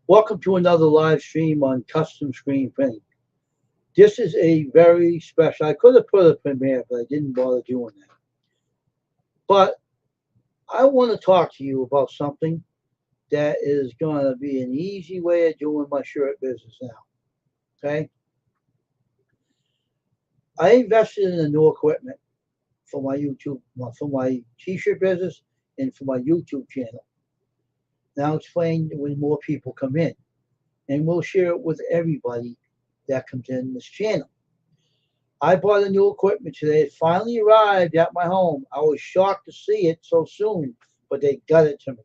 Welcome to another live stream on custom screen printing. This is a very special. I could have put a premiere, but I didn't bother doing that. But I want to talk to you about something that is going to be an easy way of doing my shirt business now. Okay, I invested in the new equipment for my YouTube, for my T-shirt business, and for my YouTube channel. Now I'll explain when more people come in, and we'll share it with everybody that comes in this channel. I bought a new equipment today. It finally arrived at my home. I was shocked to see it so soon, but they got it to me.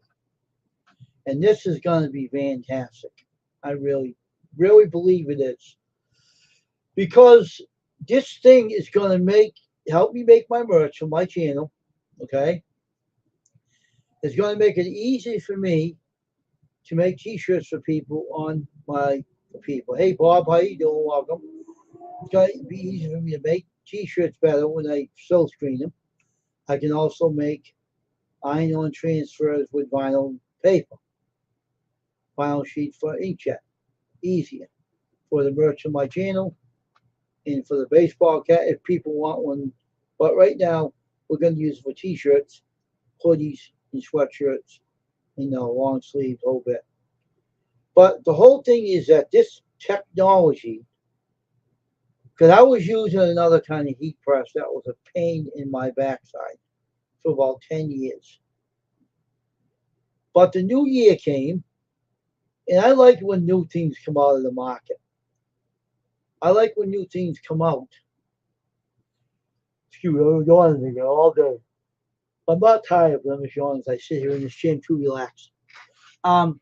And this is going to be fantastic. I really believe it is. Because this thing is going to help me make my merch for my channel. Okay. It's going to make it easy for me to make t-shirts for people on my for people. Hey Bob, how you doing? Welcome. It's going to be easy for me to make t-shirts better when I silk screen them. I can also make iron-on transfers with vinyl paper, vinyl sheet for inkjet, easier for the merch on my channel and for the baseball cap if people want one. But right now, we're going to use it for t-shirts, hoodies, and sweatshirts, long sleeves, whole bit. But the whole thing is that this technology, because I was using another kind of heat press that was a pain in my backside for about 10 years. But the new year came, and I like when new things come out of the market. I like when new things come out. Excuse me, I'm yawning again all day. I'm not tired, but I'm just yawning as I sit here in this chair to relax. Um,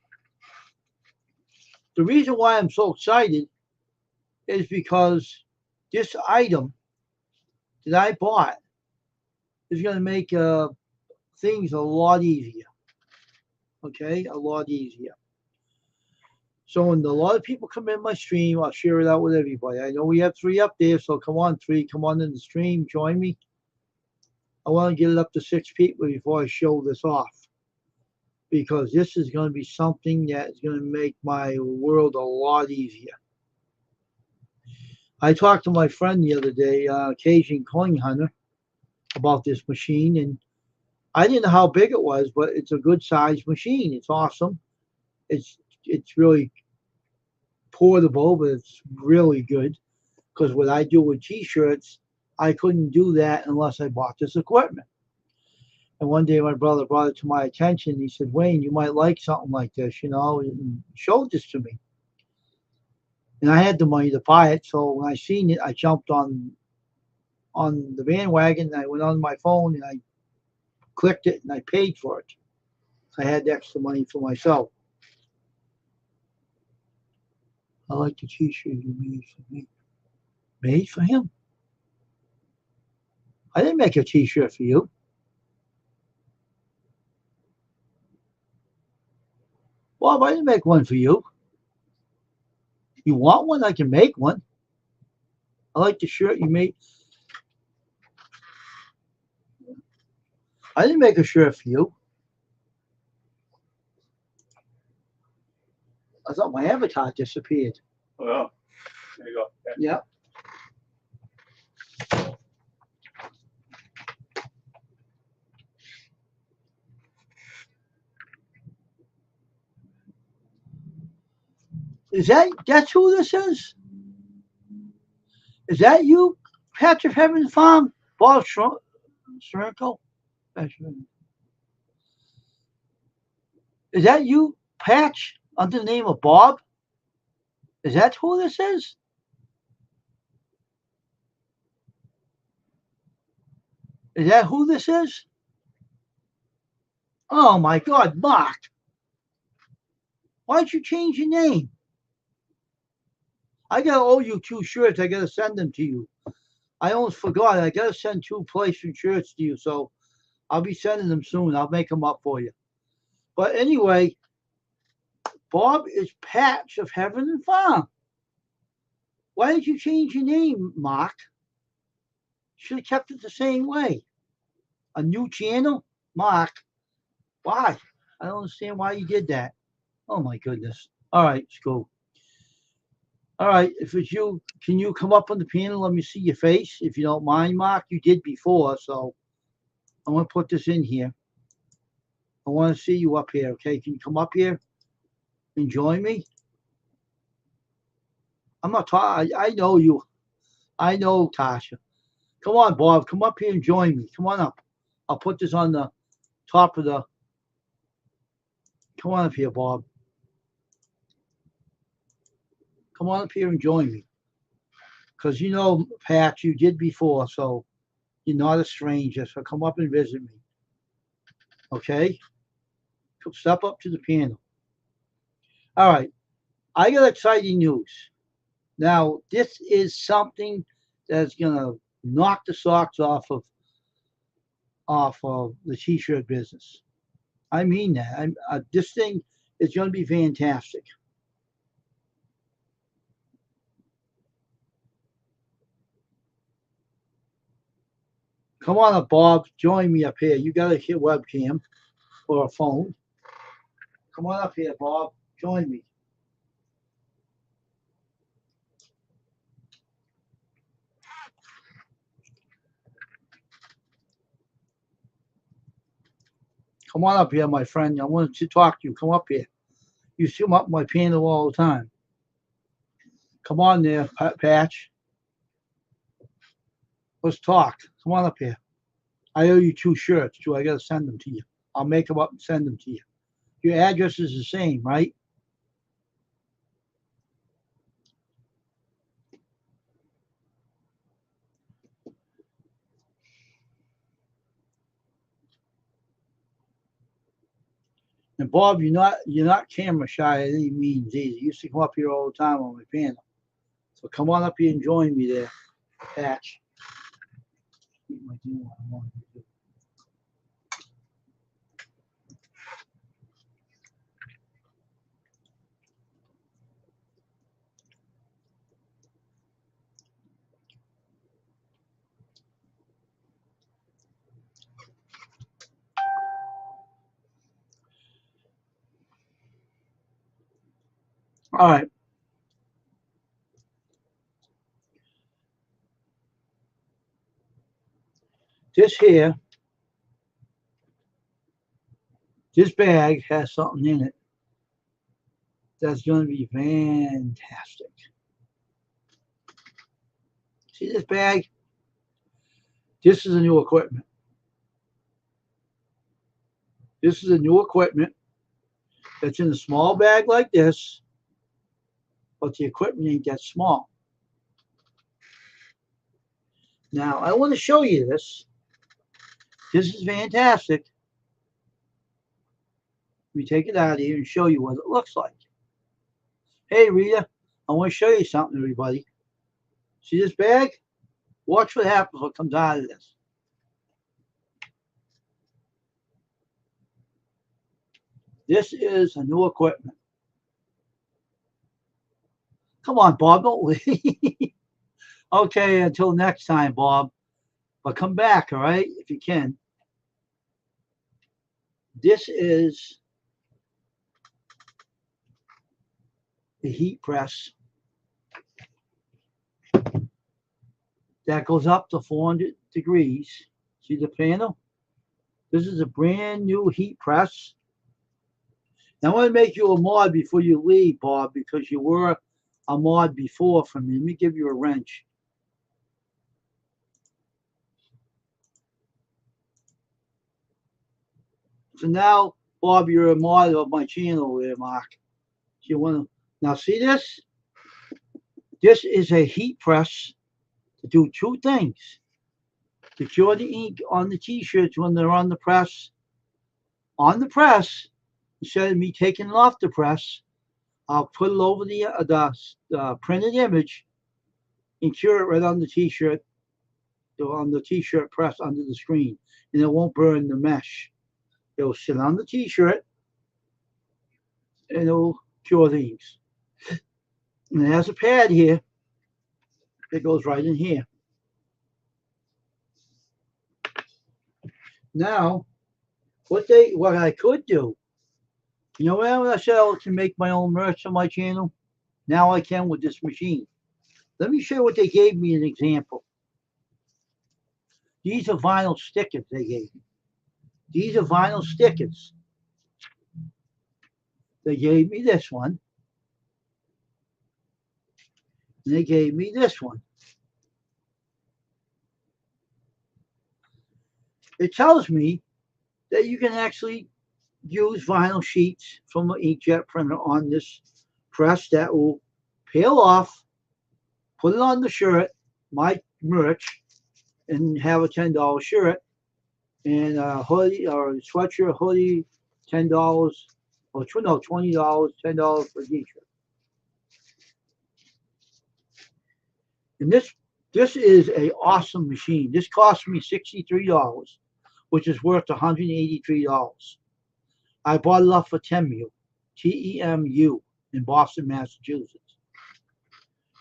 the reason why I'm so excited is because this item that I bought is going to make things a lot easier. Okay, a lot easier. So when a lot of people come in my stream, I'll share it out with everybody. I know we have three up there, so come on, three, come on in the stream, join me. I want to get it up to 6 people before I show this off, because this is going to be something that is going to make my world a lot easier. I talked to my friend the other day, Cajun Coin Hunter, about this machine, and I didn't know how big it was, but it's a good sized machine. It's awesome. It's really portable, but it's really good. Because what I do with t-shirts, I couldn't do that unless I bought this equipment. And one day my brother brought it to my attention. He said, Wayne, you might like something like this, and showed this to me. And I had the money to buy it. So when I seen it, I jumped on the bandwagon, and I went on my phone and I clicked it and I paid for it. I had extra money for myself. I like the t-shirt you made for me. Made for him? I didn't make a t-shirt for you. Bob, I didn't make one for you. You want one? I can make one. I like the shirt you made. I didn't make a shirt for you. I thought my avatar disappeared. Well, there you go. Okay. Yeah. That's who this is? Is that you, Patch of Heaven's Farm? Bob Shrinko? Is that you, Patch, under the name of Bob? Is that who this is? Is that who this is? Oh my God, Mark. Why'd you change your name? I gotta owe you two shirts. I gotta send them to you. I almost forgot. I gotta send two placement shirts to you, so I'll be sending them soon. I'll make them up for you. But anyway, Bob is Patch of Heaven and Farm. Why did you change your name, Mark? Should have kept it the same way. A new channel, Mark. Why? I don't understand why you did that. Oh my goodness. All right, school. All right, if it's you, can you come up on the panel? Let me see your face, if you don't mind, Mark. You did before, so I'm gonna put this in here. I want to see you up here. Okay, can you come up here and join me? I'm not talking. I know you. I know Tasha. Come on, Bob. Come up here and join me. Come on up. I'll put this on the top of the. Come on up here, Bob. Come on up here and join me. Because you know, Pat, you did before, so you're not a stranger. So come up and visit me. Okay? Step up to the panel. All right. I got exciting news. Now, this is something that's gonna knock the socks off of the t-shirt business. I mean that. This thing is gonna be fantastic. Come on up, Bob. Join me up here. You got a webcam or a phone. Come on up here, Bob. Join me. Come on up here, my friend. I wanted to talk to you. Come up here. You see up my panel all the time. Come on there, Patch. Let's talk. Come on up here. I owe you 2 shirts, too. I got to send them to you. I'll make them up and send them to you. Your address is the same, right? And Bob, you're not camera shy at any means either. You used to come up here all the time on my panel. So come on up here and join me there, Patch. All right. This here, this bag has something in it that's going to be fantastic. See this bag? This is a new equipment. This is a new equipment that's in a small bag like this, but the equipment ain't that small. Now, I want to show you this. This is fantastic. Let me take it out of here and show you what it looks like. Hey, Rita, I want to show you something, everybody. See this bag? Watch what happens when it comes out of this. This is a new equipment. Come on, Bob, don't leave. Okay, until next time, Bob. But come back, all right, if you can. This is the heat press that goes up to 400 degrees. See the panel? This is a brand new heat press. Now, I want to make you a mod before you leave, Bob, because you were a mod before for me. Let me give you a wrench. So now, Bob, you're a mod of my channel there, Mark. So you want to now see this? This is a heat press to do 2 things. To cure the ink on the t-shirts when they're on the press. On the press, instead of me taking it off the press, I'll put it over the printed image and cure it right on the t-shirt, on the t-shirt press under the screen, and it won't burn the mesh. It'll sit on the t-shirt and it'll cure the inks. And it has a pad here that goes right in here. Now, what I could do You know, when I said I can make my own merch on my channel, now I can with this machine. Let me show you what they gave me an example. These are vinyl stickers they gave me. These are vinyl stickers. They gave me this one. And they gave me this one. It tells me that you can actually use vinyl sheets from an inkjet printer on this press that will peel off, put it on the shirt, my merch, and have a $10 shirt and a hoodie or a sweatshirt, hoodie, $10 or no, $20, $10 for a t-shirt. And this is a awesome machine. This cost me $63, which is worth $183. I bought it off of Temu, Temu in Boston, Massachusetts.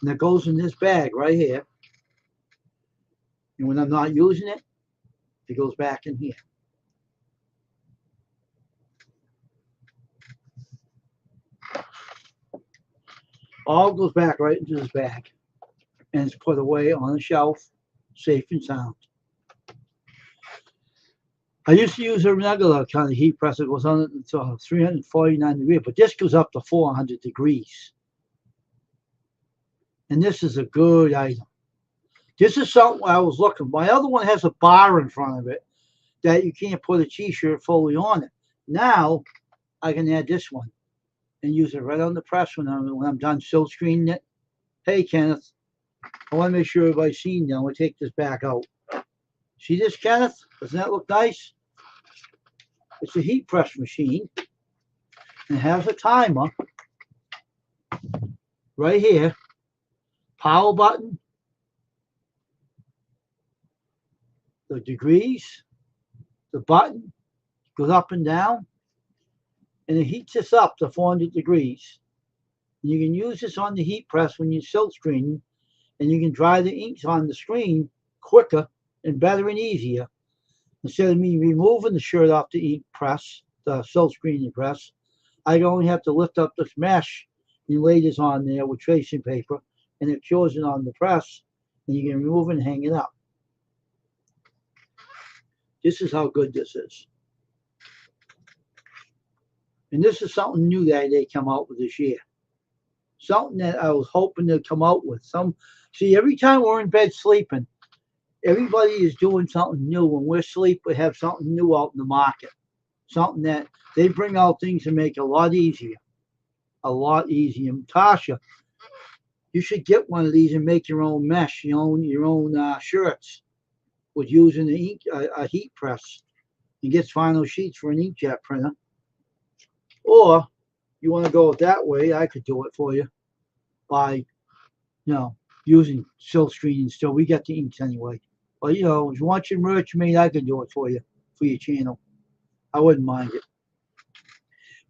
And it goes in this bag right here. And when I'm not using it, it goes back in here. All goes back right into this bag. And it's put away on the shelf, safe and sound. I used to use a regular kind of heat press. It goes on to 349 degrees, but this goes up to 400 degrees. And this is a good item. This is something I was looking. My other one has a bar in front of it that you can't put a t-shirt fully on it. Now I can add this one and use it right on the press when I'm done silk screening it. Hey Kenneth, I want to make sure everybody's seen that. I'm going to take this back out. See this, Kenneth? Doesn't that look nice? It's a heat press machine. And it has a timer right here. Power button. The degrees. The button goes up and down. And it heats this up to 400 degrees. And you can use this on the heat press when you're silk screening. And you can dry the inks on the screen quicker and better and easier. Instead of me removing the shirt off the ink press, the silk screening press, I only have to lift up this mesh and lay this on there with tracing paper, and it cures it on the press, and you can remove it and hang it up. This is how good this is. And this is something new that they come out with this year. Something that I was hoping to come out with. See, every time we're in bed sleeping, everybody is doing something new. When we're asleep, we have something new out in the market. Something that they bring out things to make it a lot easier. A lot easier. And Tasha, you should get one of these and make your own mesh, your own shirts with using a heat press. You get vinyl sheets for an inkjet printer. Or you want to go that way, I could do it for you by, using silk screening still. We get the inks anyway. But, if you want your merch made, I can do it for you, for your channel. I wouldn't mind it.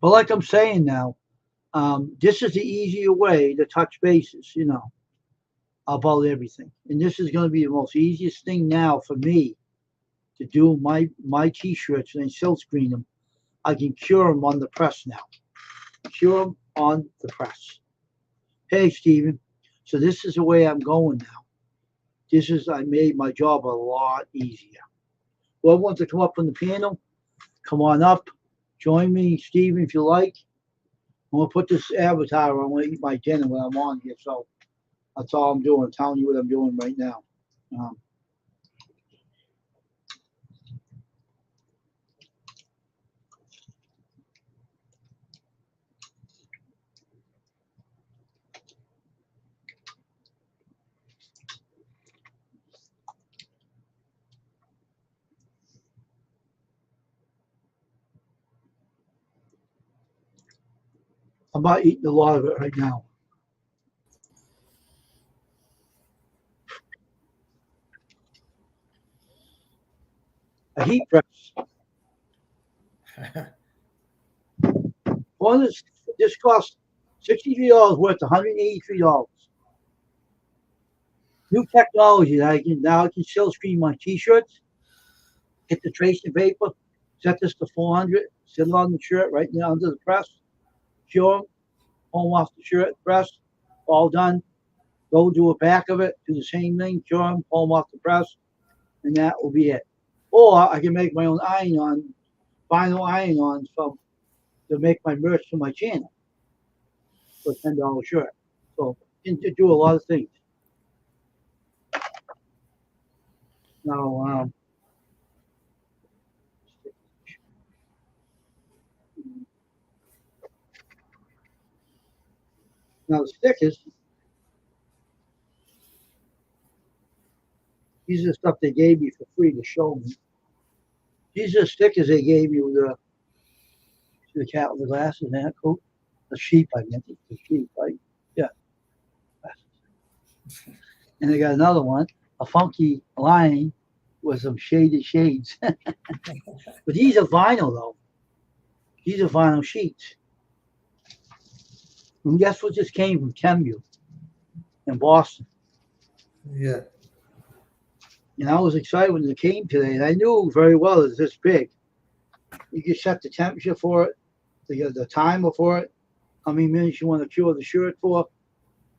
But like I'm saying now, this is the easier way to touch bases, about everything. And this is going to be the most easiest thing now for me to do my t-shirts and silk screen them. I can cure them on the press now. Cure them on the press. Hey, Stephen. So this is the way I'm going now. I made my job a lot easier. Whoever wants to come up on the panel, come on up. Join me, Stephen, if you like. I'm going to put this avatar on. I'm going to eat my dinner when I'm on here. So that's all I'm doing. I'm telling you what I'm doing right now. I'm not eating a lot of it right now. A heat press. This costs $63 worth $183. New technology that I can silk screen my t-shirts, get the tracing paper, Set this to 400. Sit it on the shirt right now under the press. Cure 'em, pull 'em off the shirt, press. All done. Go do a back of it. Do the same thing. Cure 'em, pull 'em off the press, and that will be it. Or I can make my own iron-on, vinyl iron-ons to make my merch for my channel for $10 shirt. So you can do a lot of things. Now, the stickers, these are stuff they gave me for free to show me. These are stickers they gave me with the cat with the glasses and that coat. The sheep, I meant it. The sheep, right? Yeah. And they got another one, a funky line with some shaded shades. But these are vinyl, though. These are vinyl sheets. And guess what just came from Kenview in Boston? Yeah. And I was excited when it came today, and I knew very well it's this big. You can set the temperature for it, the timer for it, how many minutes you want to cure the shirt for,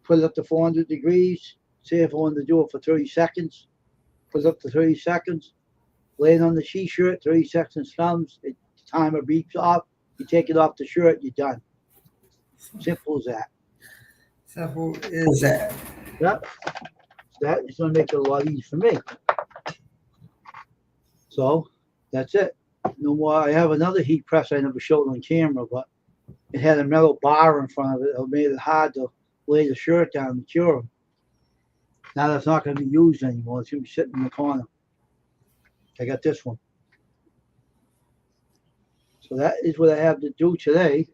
put it up to 400 degrees, say if I wanted to do it for 30 seconds, put it up to 30 seconds, lay it on the t-shirt, 30 seconds comes, the timer beeps off, you take it off the shirt, you're done. Simple as that. Simple as that. Yep. That is going to make it a lot easier for me. So that's it. No more. I have another heat press I never showed on camera, but it had a metal bar in front of it. It made it hard to lay the shirt down and cure them. Now that's not going to be used anymore. It's going to be sitting in the corner. I got this one. So that is what I have to do today.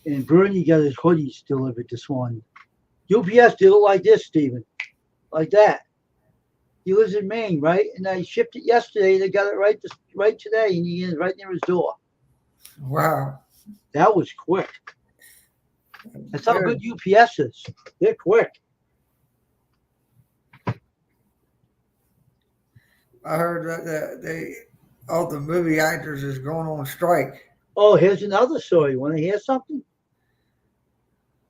And Bernie got his hoodies delivered this morning. UPS did it like this, Stephen. Like that. He lives in Maine, right? And I shipped it yesterday. They got it right today, and he is right near his door. Wow. That was quick. That's how good UPS is. They're quick. I heard that all the movie actors is going on strike. Oh, here's another story. Want to hear something?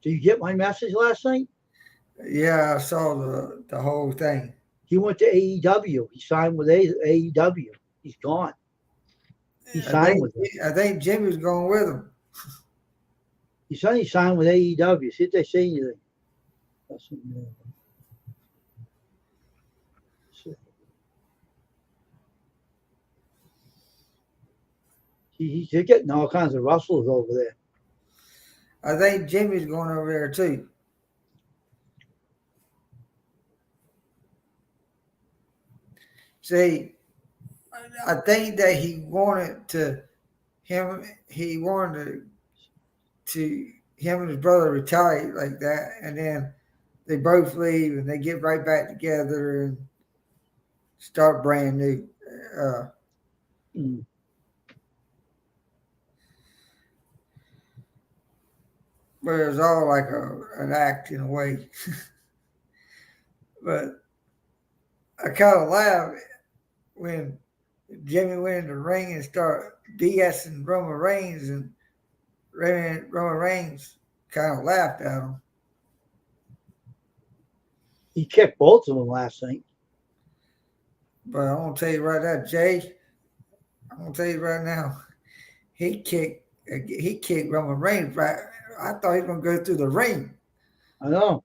Did you get my message last night? Yeah, I saw the whole thing. He went to AEW. He signed with AEW. He's gone. He signed with them. I think Jimmy's going with him. He said he signed with AEW. See if they say anything. They're getting all kinds of rustlers over there. I think Jimmy's going over there too. See, I think that he wanted him and his brother retire like that, and then they both leave and they get right back together and start brand new. But it was all like an act in a way. But I kind of laughed when Jimmy went in the ring and started BSing Roman Reigns, and Roman Reigns kind of laughed at him. He kicked both of them last night. But I'm going to tell you right now, Jay, I'm going to tell you right now, he kicked Roman Reigns right. I thought he was going to go through the ring. I know.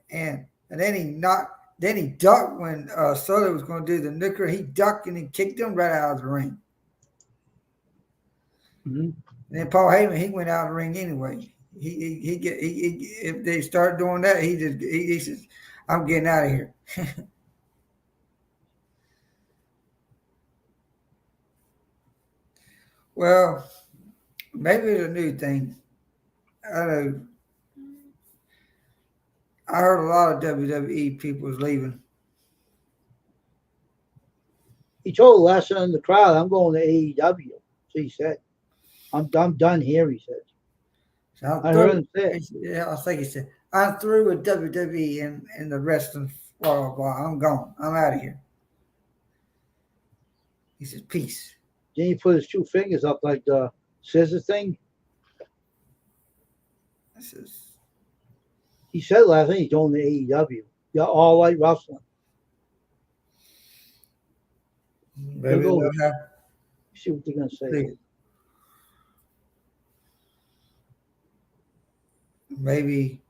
And then he ducked when Soto was going to do the nuker. He ducked and he kicked him right out of the ring. Mm-hmm. And then Paul Heyman, he went out of the ring anyway. He if they start doing that, he says, "I'm getting out of here." Well, maybe it's a new thing. I know. I heard a lot of WWE people was leaving. He told Lesnar in the crowd, "I'm going to AEW." So he said, "I'm done here." He said. So I heard him say it. Yeah, I think he said, "I'm through with WWE and the wrestling. Blah blah blah. I'm gone. I'm out of here." He said, "Peace." Then he put his two fingers up like the scissor thing. This is He said last night he's going to AEW. Yeah, All Elite Wrestling. maybe go. they'll have See what they're gonna say. see. Maybe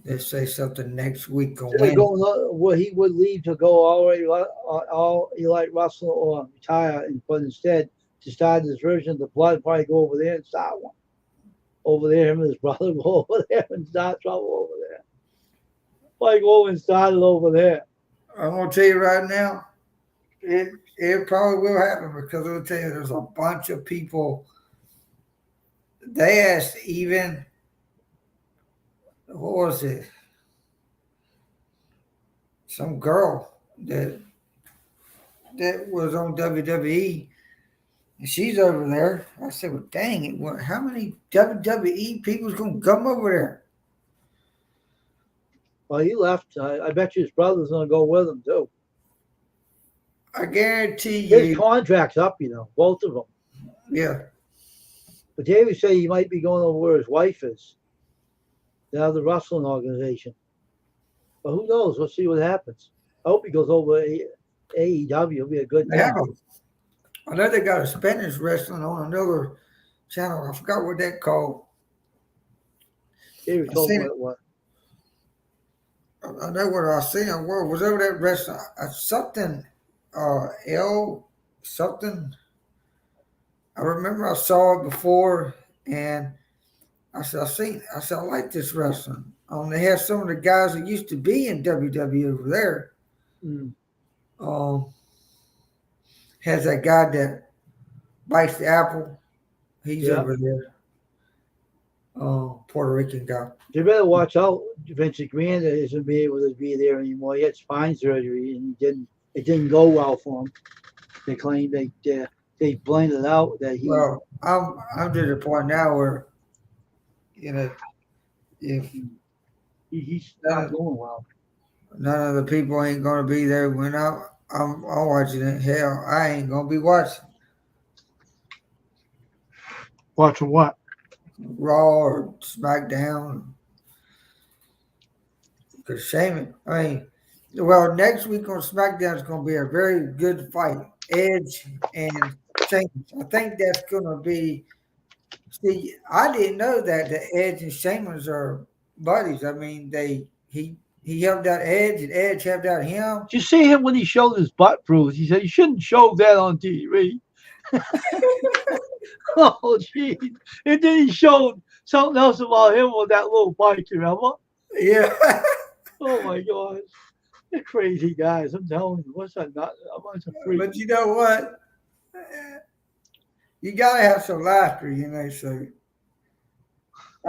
they say something next week on They're Wednesday. going, well, he would leave to go all Elite Wrestling or retire, but instead to start his version of the Blood, probably go over there and start one. Over there, him and his brother go over there and start trouble over there. Probably go and start it over there. I'm gonna tell you right now, it probably will happen because I'll tell you there's a bunch of people. They asked even what was it? Some girl that was on WWE, and she's over there. I said, "Well, dang it! Well, how many WWE people's gonna come over there?" Well, he left. I bet you his brother's gonna go with him too. I guarantee His you. contract's up, both of them. Yeah, But David said he might be going over where his wife is. The other wrestling organization. But who knows? We'll see what happens. I hope he goes over AEW. It'll be a good they thing. have I know they got a Spanish wrestling on another channel. I forgot what that called. David I told me seen what it was. I know what I seen. I was over that restaurant. Something, L something. I remember I saw it before, and I said, I like this wrestling. They have some of the guys that used to be in WWE over there. Mm. Has that guy that bites the apple. He's Yeah. over there. Puerto Rican guy. You better watch out. Vince McMahon isn't be able to be there anymore. He had spine surgery, and it didn't go well for him. They claim they blamed it out that he. Well, I'm to the point now where, if He's not doing well. none of the people ain't gonna be there when I'm watching it, hell, I ain't gonna be watching Watching what? Raw or SmackDown. Because Shaman, well, next week on SmackDown is gonna be a very good fight. Edge and Sheamus. I think that's gonna be. See, I didn't know that the Edge and Sheamus are buddies. I mean, he helped out Edge and Edge helped out him. Did you see him when he showed his butt bruise? He said, "You shouldn't show that on TV." Oh, geez. And then he showed something else about him with that little bike, you remember? Yeah. Oh, my gosh. They're crazy guys. I'm telling you. What's that? Not a bunch of freaks. But you know what? You got to have some laughter, so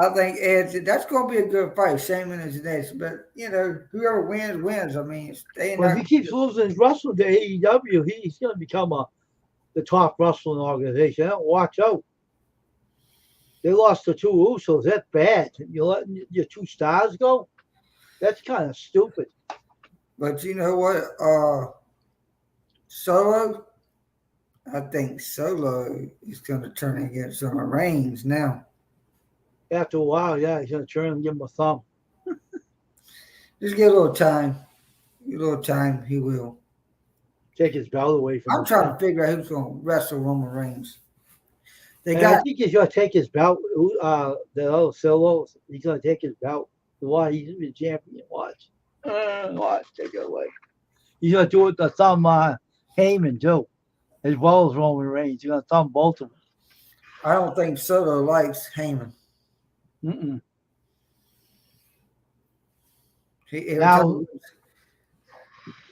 I think Edge, that's going to be a good fight. Shaman is next. But, whoever wins, wins. I mean, Well, if he keeps losing his wrestling to AEW, he's going to become the top wrestling organization. Don't watch out. They lost the two Usos. That's bad. You're letting your two stars go? That's kind of stupid. But you know what? Solo, I think Solo is going to turn against Reigns now. After a while, yeah, he's going to turn and give him a thumb. Just give a little time. Give a little time, he will. Take his belt away from him. I'm trying to figure out who's going to wrestle Roman Reigns. I think he's going to take his belt. The other Solo, he's going to take his belt. Why? He's going to be champion. Watch. Watch. Take it away. He's going to do it with the thumb Heyman, too, as well as Roman Reigns. He's going to thumb both of them. I don't think Solo likes Heyman. Mm-mm.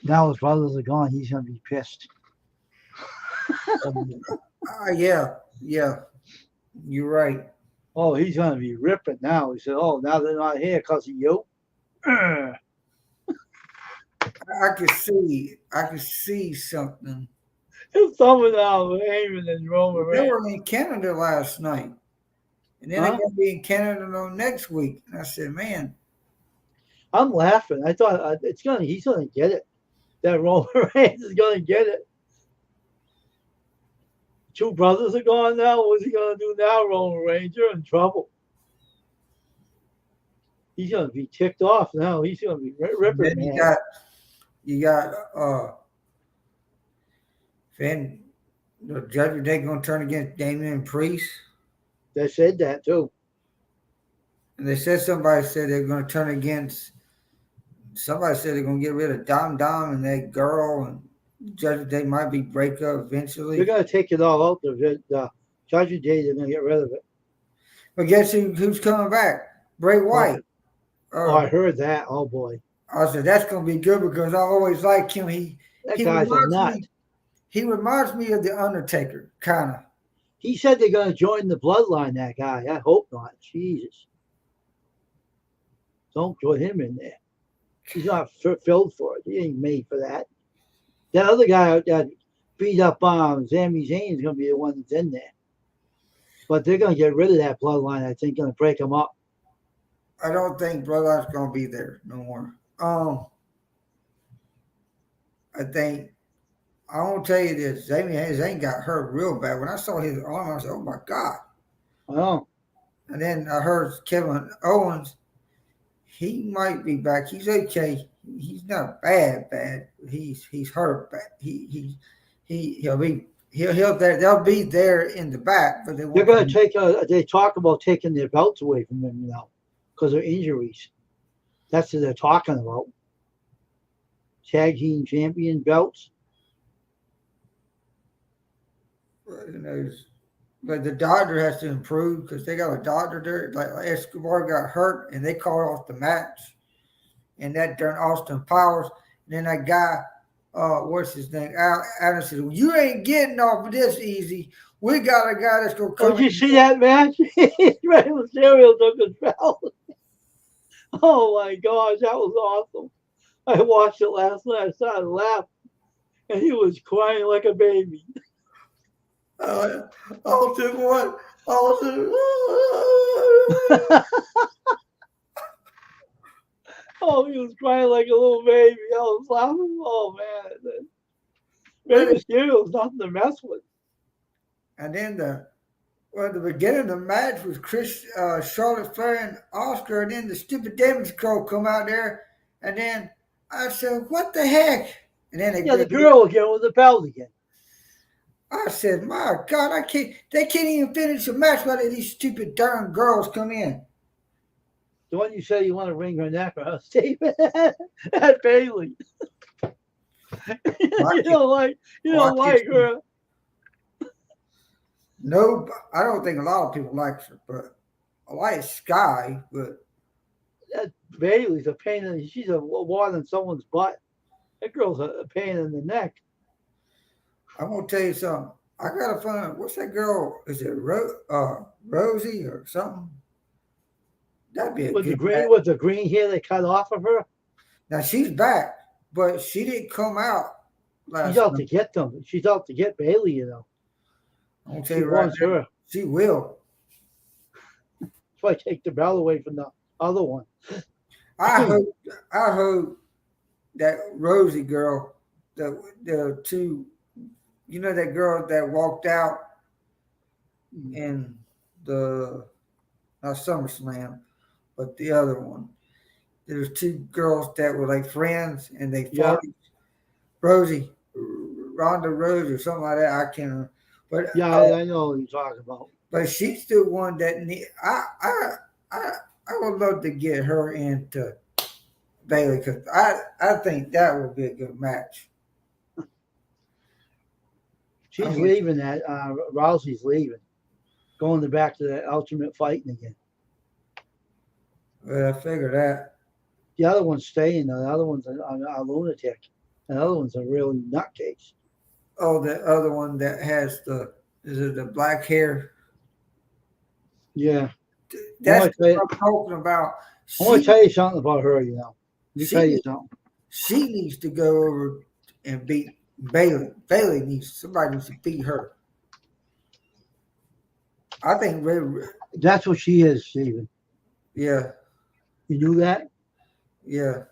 Now his brothers are gone. He's going to be pissed. Yeah. You're right. Oh, he's going to be ripping now. He said, "Oh, now they're not here because of you." I could see something. He's thumbing out Heyman and Roman Reigns. They were in Canada last night. And then they're going to be in Canada next week. And I said, man. I'm laughing. I thought he's going to get it. That Roman Reigns is going to get it. two brothers are gone now. What's he gonna do now, Roman Reigns? You're in trouble. He's gonna be ticked off now. He's gonna be ripping, Then man. you got Finn, the Judgment Day gonna turn against Damian Priest. They said that too. And they said somebody said they're gonna turn against somebody said they're gonna get rid of Dom and that girl, and Judgment Day might be break up eventually. They're gonna take it all out. The Judgment Day, they're gonna get rid of it. But guess who's coming back? Bray Wyatt. Oh, I heard that. Oh boy. I said that's gonna be good because I always like him. That guy's a nut. He reminds me of the Undertaker, kind of. He said they're gonna join the bloodline. That guy. I hope not. Jesus. Don't put him in there. He's not filled for it. He ain't made for that. That other guy that beat up Sami Zayn is gonna be the one that's in there. But they're gonna get rid of that bloodline. I think gonna break them up. I don't think Bloodline's gonna be there no more. I think I won't tell you this. Sami Zayn got hurt real bad. When I saw his arm, I said, "Oh my God!" Oh. And then I heard Kevin Owens. He might be back. He's okay. He's not bad. He's hurt bad. They'll be there in the back, but they're going to take. They talk about taking their belts away from them now because of injuries. That's what they're talking about. Tag team champion belts. But the doctor has to improve because they got a doctor there. Like Escobar got hurt and they called off the match, and that during Austin Powers. And then that guy, what's his name? Adam said, well, "You ain't getting off of this easy. We got a guy that's gonna come." Did you see that match? Rey Mysterio took his belt. Oh my gosh, that was awesome! I watched it last night. I started laughing, and he was crying like a baby. Austin what? Austin. Oh, he was crying like a little baby. I was laughing. Oh man, Rey Mysterio's nothing to mess with. And then the beginning of the match was Charlotte Flair and Oscar, and then the stupid Damage Control come out there, and then I said, "What the heck?" And then the girl again with the belt again. I said, "My God, they can't even finish the match while these stupid darn girls come in." The one you said you want to wring her neck, huh, Stephen? At Bailey. You don't like her. No, I don't think a lot of people like her, but I like Sky. But that Bailey's a pain she's a wad in someone's butt. That girl's a pain in the neck. I'm gonna tell you something. I gotta find what's that girl? Is it Rosie or something? That'd be with the green hair they cut off of her. Now she's back, but she didn't come out. She's out to get them. She's out to get Bailey. You know. I'm gonna tell you right now, she will. So I take the belt away from the other one. I hope that Rosie girl, the two. You know that girl that walked out in not SummerSlam, but the other one. There's two girls that were like friends and they fought. Rosie, Ronda Rousey or something like that. I can't remember. But I know what you're talking about. But she's the one that I would love to get her into Bailey because I think that would be a good match. She's leaving that. Rousey's leaving. Going back to the Ultimate Fighting again. Well, I figured that. The other one's staying. The other one's a lunatic. The other one's a real nutcase. Oh, the other one that has is it the black hair? Yeah. That's what I'm talking about. I want to tell you something about her, you know. Tell you something. She needs to go over and beat Bailey. Somebody needs to beat her. I think that's what she is, Stephen. Yeah. You knew that? Yeah.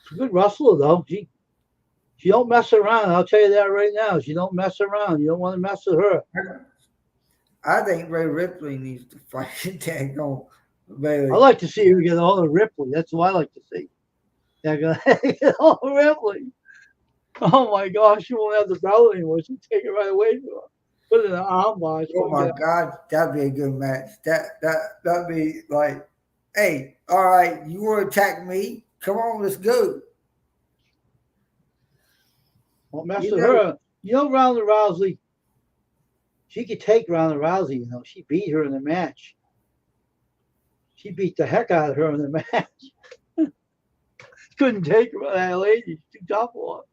She's a good wrestler, though. She don't mess around. I'll tell you that right now. She don't mess around. You don't want to mess with her. I think Ray Ripley needs to fight Daggone Bailey. I like to see her get all the Ripley. That's what I like to see. Get all the Ripley. Oh my gosh, she won't have the belt anymore. She'll take it right away from her. Put it in an armbar. Oh my God, that'd be a good match. That'd be like, hey, all right, you want to attack me? Come on, let's go. Won't mess You with know- her. You know, Ronda Rousey. She could take Ronda Rousey. You know, she beat her in the match. She beat the heck out of her in the match. Couldn't take her, that lady. She's too tough for her.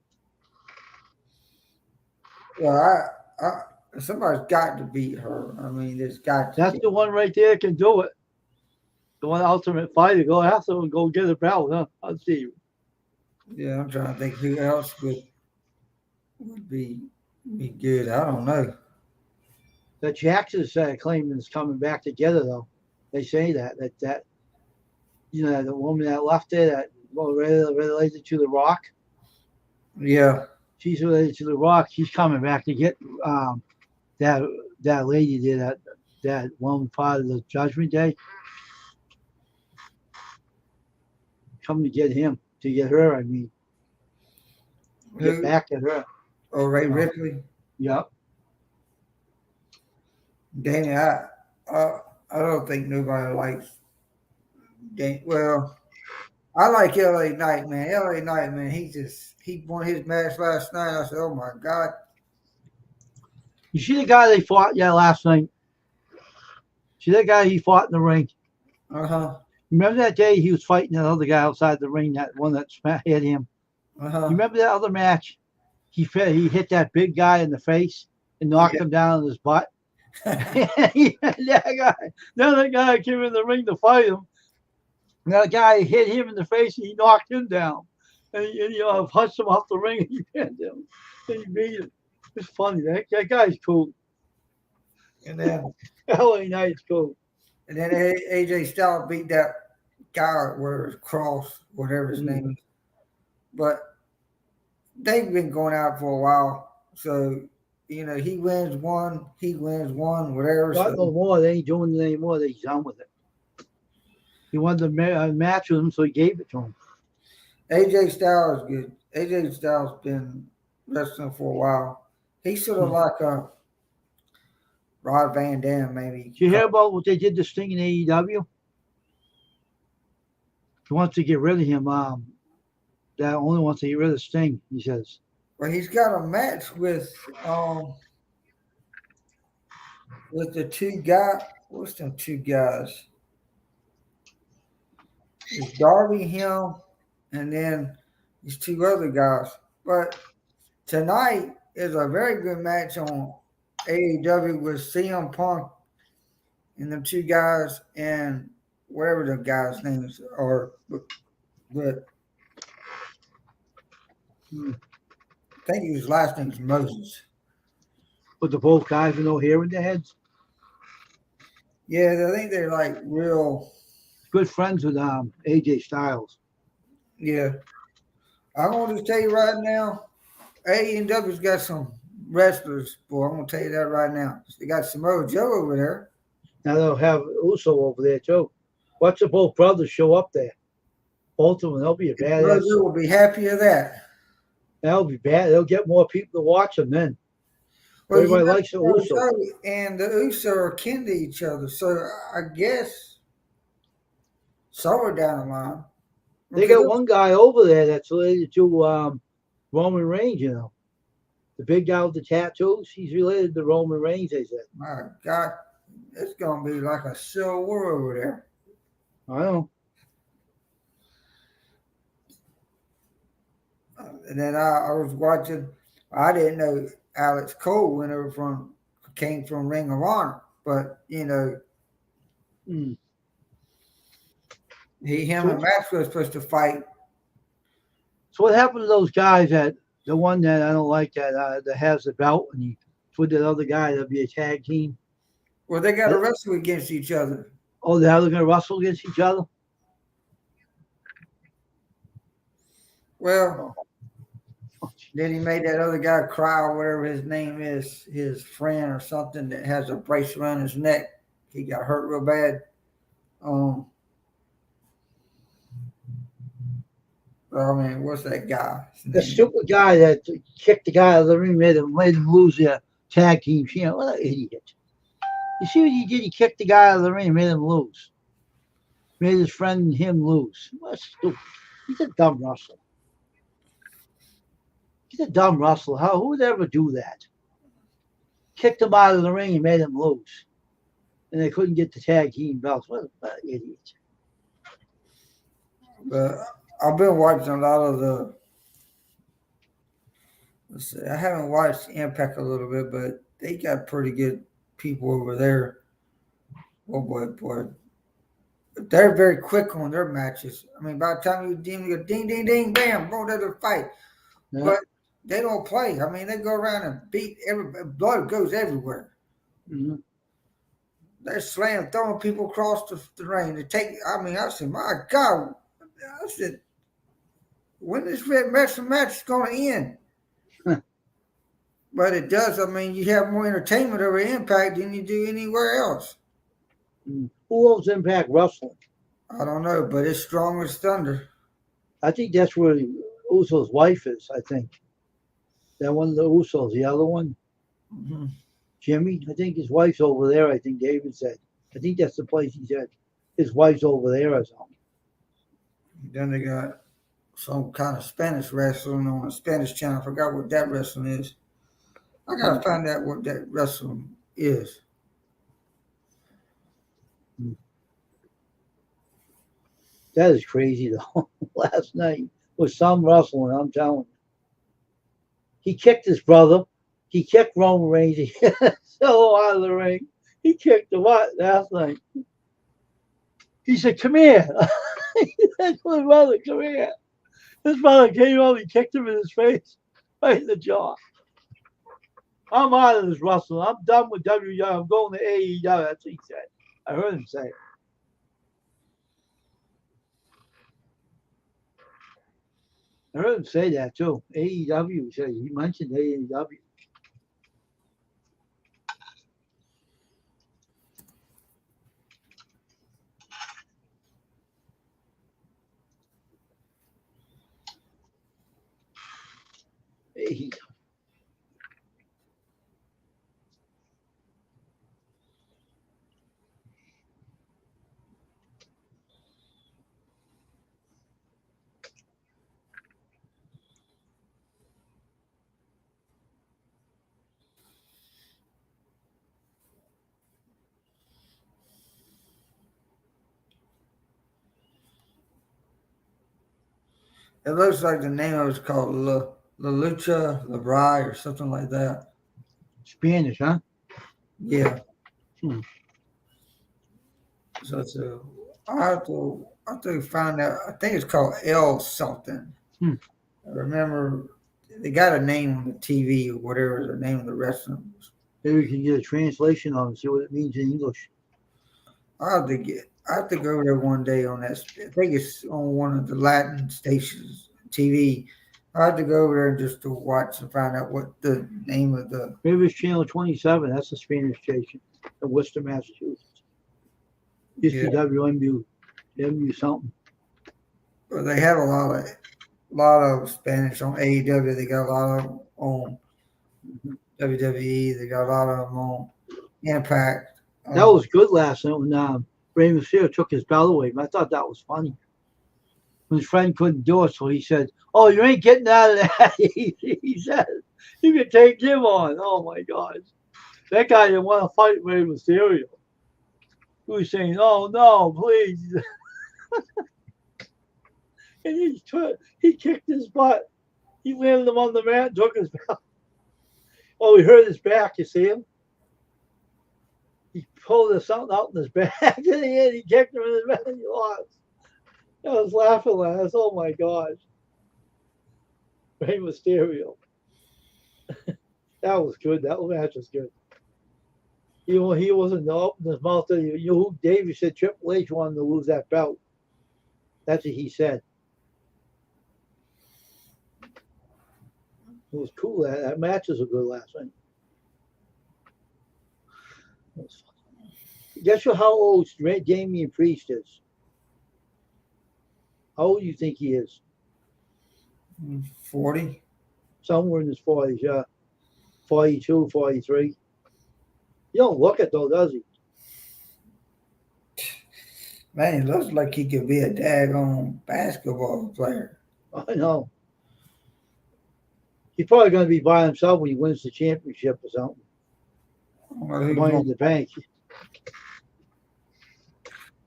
Well, somebody's got to beat her. I mean, there's got to. That's the one right there can do it. The one Ultimate Fighter. Go after her and go get a belt, huh? I'll see you. Yeah, I'm trying to think who else would be good. I don't know. The Jacksons claiming is coming back together though. They say that you know, the woman that left there that related to The Rock. Yeah, She's related to The Rock. She's coming back to get that lady there, that one part of the Judgment Day. Come to get him, to get her. I mean, get Who? back at her. Oh, Ray Ripley. Yep. Danny, I don't think nobody likes Danny. Well, I like LA Knight, man. LA Knight, man, he won his match last night. I said, oh my God. You see the guy they fought last night? See that guy he fought in the ring? Uh-huh. Remember that day he was fighting that other guy outside the ring, that one that hit him? Uh-huh. You remember that other match? He hit that big guy in the face and knocked him down on his butt. The other guy came in the ring to fight him. And that guy hit him in the face and he knocked him down. And he punched him off the ring and he pinned him. And he beat him. It's funny. That guy's cool. And then LA Knight's cool. and then AJ Styles beat that guy, where Cross, whatever his name is. But they've been going out for a while. So, you know, he wins one, whatever. Not no more. They ain't doing it anymore. They're done with it. He wanted to match with him, so he gave it to him. AJ Styles is good. AJ Styles been wrestling for a while. He's sort of like a Rod Van Dam, maybe. Did you hear about what they did to Sting in AEW? He wants to get rid of him. That only wants to get rid of Sting, he says. Well, he's got a match with the two guys. What's them two guys? It's Darby, him, and then these two other guys. But tonight is a very good match on AEW with CM Punk and them two guys and whatever the guys' names are. But I think his last name's Moses. But the both guys with no hair in their heads. Yeah, I think they're like real. Good friends with AJ Styles. Yeah. I'm going to tell you right now, AEW's got some wrestlers, boy. I'm going to tell you that right now. They got Samoa Joe over there. Now they'll have Uso over there too. Watch the both brothers show up there. Both of them, they'll be a badass. Joe will be happy of that. That'll be bad. They'll get more people to watch them then. Well, Everybody likes the Samoa Uso. Joe and the Uso are kin to each other. So I guess somewhere down the line. They got one guy over there that's related to Roman Reigns, you know. The big guy with the tattoos, he's related to Roman Reigns, they said. My God, it's going to be like a civil war over there. I know. And then I was watching. I didn't know Alex Cole came from Ring of Honor, but you know, him and Max were supposed to fight. So what happened to those guys the one that I don't like that has the belt and he with that other guy that'll be a tag team? Well, they got to wrestle against each other. Oh, they're gonna wrestle against each other? Well, Then he made that other guy cry, or whatever his name is, his friend or something that has a brace around his neck. He got hurt real bad. I mean, what's that guy? The stupid guy that kicked the guy out of the ring, made him lose their tag team. You know, what an idiot. You see what he did? He kicked the guy out of the ring and made him lose. Made his friend and him lose. What stupid. He's a dumb wrestler. He's a dumb wrestler. Who would ever do that? Kicked him out of the ring and made him lose. And they couldn't get the tag team belts. What an idiot. But I've been watching a lot of the. Let's see, I haven't watched Impact a little bit, but they got pretty good people over there. Oh boy. They're very quick on their matches. I mean, by the time you go ding, ding, ding, bam, boom, there's a fight. Yeah. But they don't play. I mean, they go around and beat everybody. Blood goes everywhere. Mm-hmm. They're throwing people across the ring. I said, my God. I said, when this match is going to end? But it does. I mean, you have more entertainment over Impact than you do anywhere else. Who owns Impact Wrestling? I don't know, but it's strong as thunder. I think that's where Uso's wife is, I think. That one of the Usos, the other one. Mm-hmm. Jimmy, I think his wife's over there, I think David said. I think that's the place he said. His wife's over there or something. Then they got some kind of Spanish wrestling on a Spanish channel. I forgot what that wrestling is. I got to find out what that wrestling is. That is crazy, though. Last night was some wrestling, I'm telling you. He kicked his brother. He kicked Roman Reigns. He hit Solo out of the ring. He kicked him what last night? He said, come here. He said to his brother, come here. His brother came over. He kicked him in his face, right in the jaw. I'm out of this wrestling. I'm done with WWE. I'm going to AEW. That's what he said. I heard him say it. I heard him say that too. AEW. He mentioned AEW. AEW. It looks like the name of it's called La Lucha Libre or something like that. Spanish, huh? Yeah. So it's I have to find out. I think it's called El something. I remember they got a name on the TV or whatever the name of the restaurant was. Maybe we can get a translation on it and see what it means in English. I have to go over there one day on that. I think it's on one of the Latin stations TV. I have to go over there just to watch and find out what the name of the. Maybe it's Channel 27. That's the Spanish station in Worcester, Massachusetts. Used to be WMU something. Well, they have a lot of Spanish on AEW. They got a lot of them on WWE. They got a lot of them on Impact. That was good last night when Rey Mysterio took his belt away. I thought that was funny. When his friend couldn't do it, so he said, "Oh, you ain't getting out of that." He said, "You can take him on." Oh my God, that guy didn't want to fight Rey Mysterio. He was saying, "Oh no, please," and he kicked his butt. He landed him on the mat, and took his belt. Oh, he hurt his back. You see him? He pulled something out in his back, and he kicked him in his back, and he lost. I was laughing last. Oh my gosh. Rey Mysterio. That was good. That match was good. He wasn't opening his mouth. David said Triple H wanted to lose that belt. That's what he said. It was cool. That matches were good last night. It was fun. Guess how old Damian Priest is? How old do you think he is? 40. Somewhere in his 40s, yeah. 42, 43. You don't look it though, does he? Man, he looks like he could be a daggone basketball player. I know. He's probably going to be by himself when he wins the championship or something. Well, he's Money in gonna- the bank.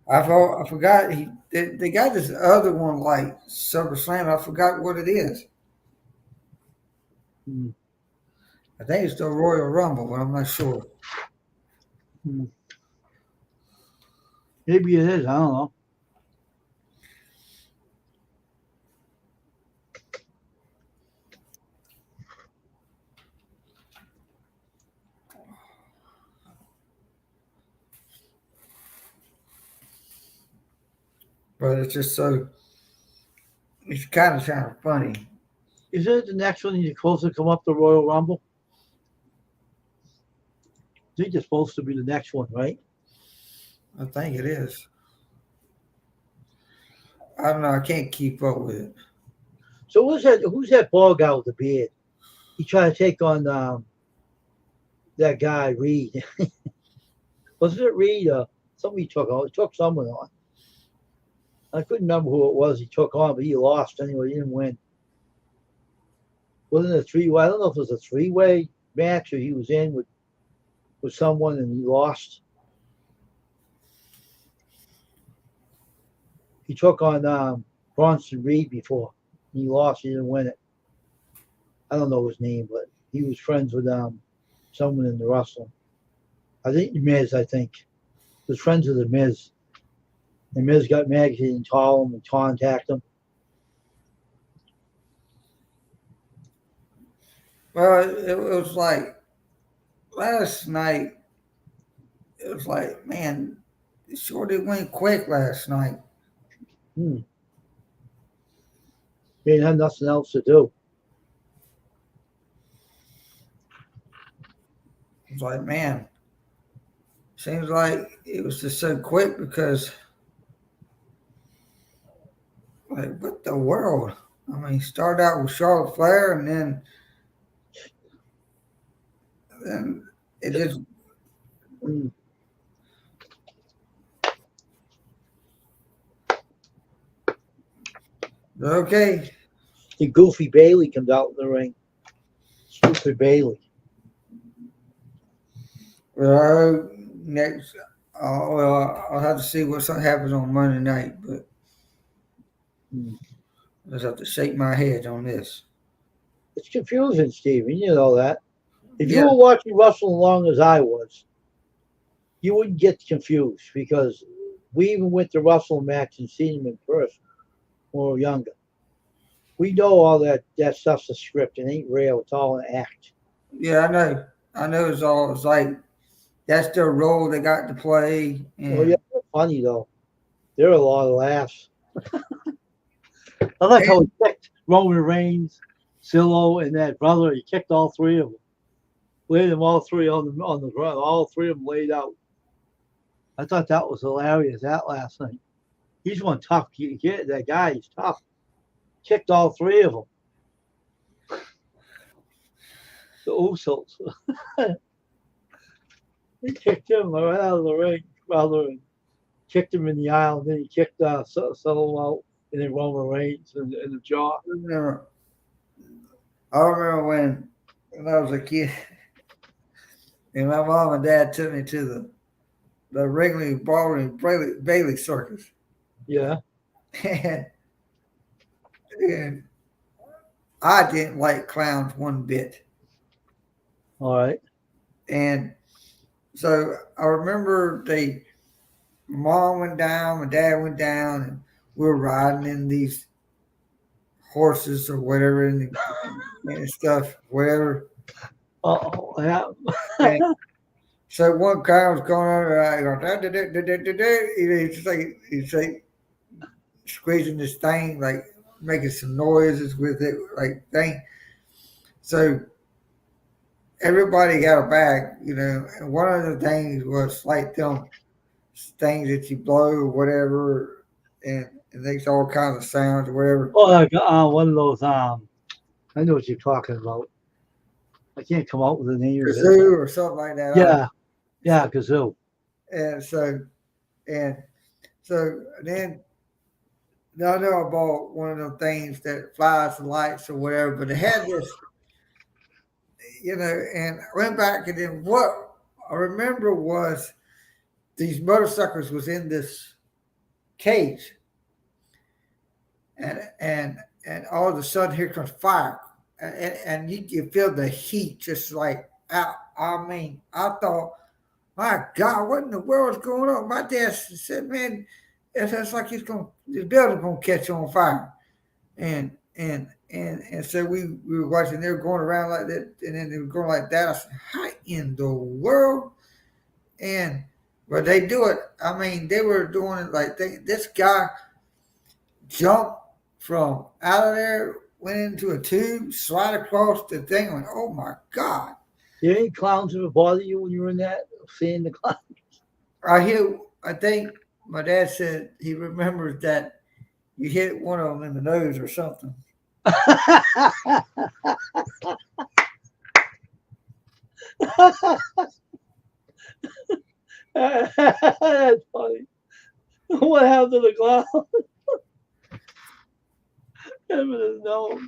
I forgot they got this other one like Silver Slam. I forgot what it is. Hmm. I think it's the Royal Rumble, but I'm not sure. Maybe it is. I don't know. But it's just so it's kind of funny. Is it the next one you're supposed to come up the Royal Rumble? I think it's supposed to be the next one, right? I think it is. I don't know. I can't keep up with it. So who's that bald guy with the beard? He tried to take on that guy Reed. Was it Reed? Somebody took on. He took someone on. I couldn't remember who it was he took on, but he lost anyway. He didn't win. Wasn't it a three-way? I don't know if it was a three-way match or he was in with someone and he lost. He took on Bronson Reed before. He lost. He didn't win it. I don't know his name, but he was friends with someone in the wrestling. I think the Miz. I think he was friends with the Miz. The Miz got mad because he didn't call him and contact him. Well, it was like last night. It was like, man, it sure did went quick last night. He didn't have nothing else to do. It's like, man, seems like it was just so quick because, like, what the world? I mean, started out with Charlotte Flair, and then it just. Mm. Okay. The Goofy Bailey comes out in the ring. Stupid Bailey. Well, next, I'll have to see what happens on Monday night, but I just have to shake my head on this. It's confusing, Steven. You know that. If Yeah. you were watching wrestling as long as I was, you wouldn't get confused because we even went to wrestling match and seen them in person when we were younger. We know all that stuff's a script. It ain't real. It's all an act. Yeah, I know. I know it's like that's their role they got to play. And Oh yeah, they're funny though. They're a lot of laughs. I like how he kicked Roman Reigns, Zillow, and that brother. He kicked all three of them. Laid them all three on the ground. All three of them laid out. I thought that was hilarious. That last night. He's one tough. That guy. He's tough. Kicked all three of them. The Usos. He kicked him right out of the ring, brother, and kicked him in the aisle. And then he kicked Solo out, and then Roman Reigns in the jaw. I remember when I was a kid, and my mom and dad took me to the Wrigley Ballroom Bailey Circus. Yeah. And I didn't like clowns one bit. All right. And so I remember my mom went down, my dad went down, and we were riding in these horses or whatever and stuff, whatever. Oh, yeah. And so one guy was going on, he's like squeezing this thing, like making some noises with it, like thing. So everybody got a bag, you know, and one of the things was like them things that you blow or whatever, and it makes all kinds of sounds or whatever. Oh, like one of those. I know what you're talking about. I can't come out with the name of it. Kazoo or something like that. Yeah, kazoo. And so then I know I bought one of those things that flies the lights or whatever, but it had this, you know, and I went back and then what I remember was these motorcycles was in this cage, and all of a sudden here comes fire, and you can feel the heat just like out. I mean, I thought, my God, what in the world is going on? My dad said, man, it's like this building's gonna catch on fire, and so we were watching. They were going around like that, and then they were going like that. I said, how in the world? And but they do it. I mean, they were doing it like this guy jumped from out of there, went into a tube, slid across the thing. Went, oh my God! Did any clowns ever bother you when you were in that? Seeing the clown? I think my dad said he remembers that you hit one of them in the nose or something. That's funny. What happened to the clown? Him in his nose.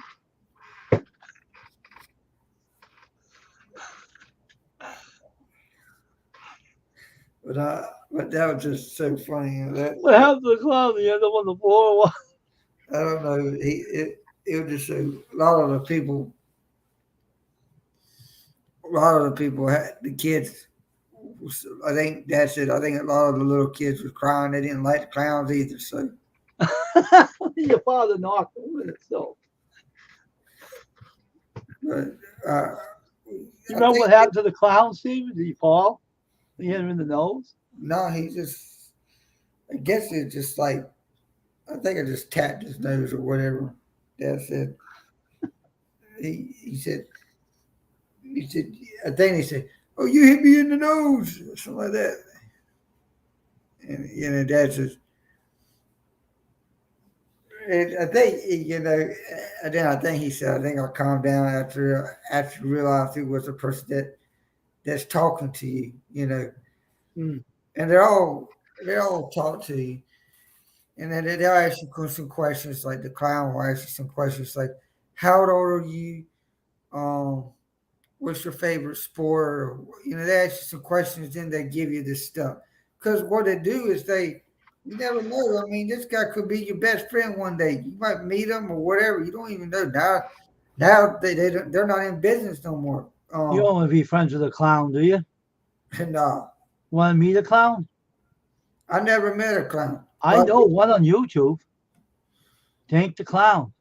But that was just so funny. What happened to the clown? He ended up on the floor. I don't know. It was just a lot of the people had the kids. I think Dad said. I think a lot of the little kids was crying. They didn't like the clowns either. So Your father knocked him with it. So but you remember what happened to the clown, Steve? Did he fall? He hit him in the nose. No, he just. I guess it's just like. I think I just tapped his nose or whatever. Dad said. He said. I think he said, "Oh, you hit me in the nose," or something like that. And you know, Dad says, and I think you know, and then I think he said, "I think I'll calm down after you realize who was the person that's talking to you." You know, and they all talk to you, and then they'll ask you some questions like the clown will ask you some questions like, "How old are you? What's your favorite sport?" Or, you know, they ask you some questions, then they give you this stuff. Because what they do is you never know. I mean, this guy could be your best friend one day. You might meet him or whatever. You don't even know. Now they're not in business no more. You don't want to be friends with a clown, do you? No. Want to meet a clown? I never met a clown. I know one on YouTube. Tank the Clown.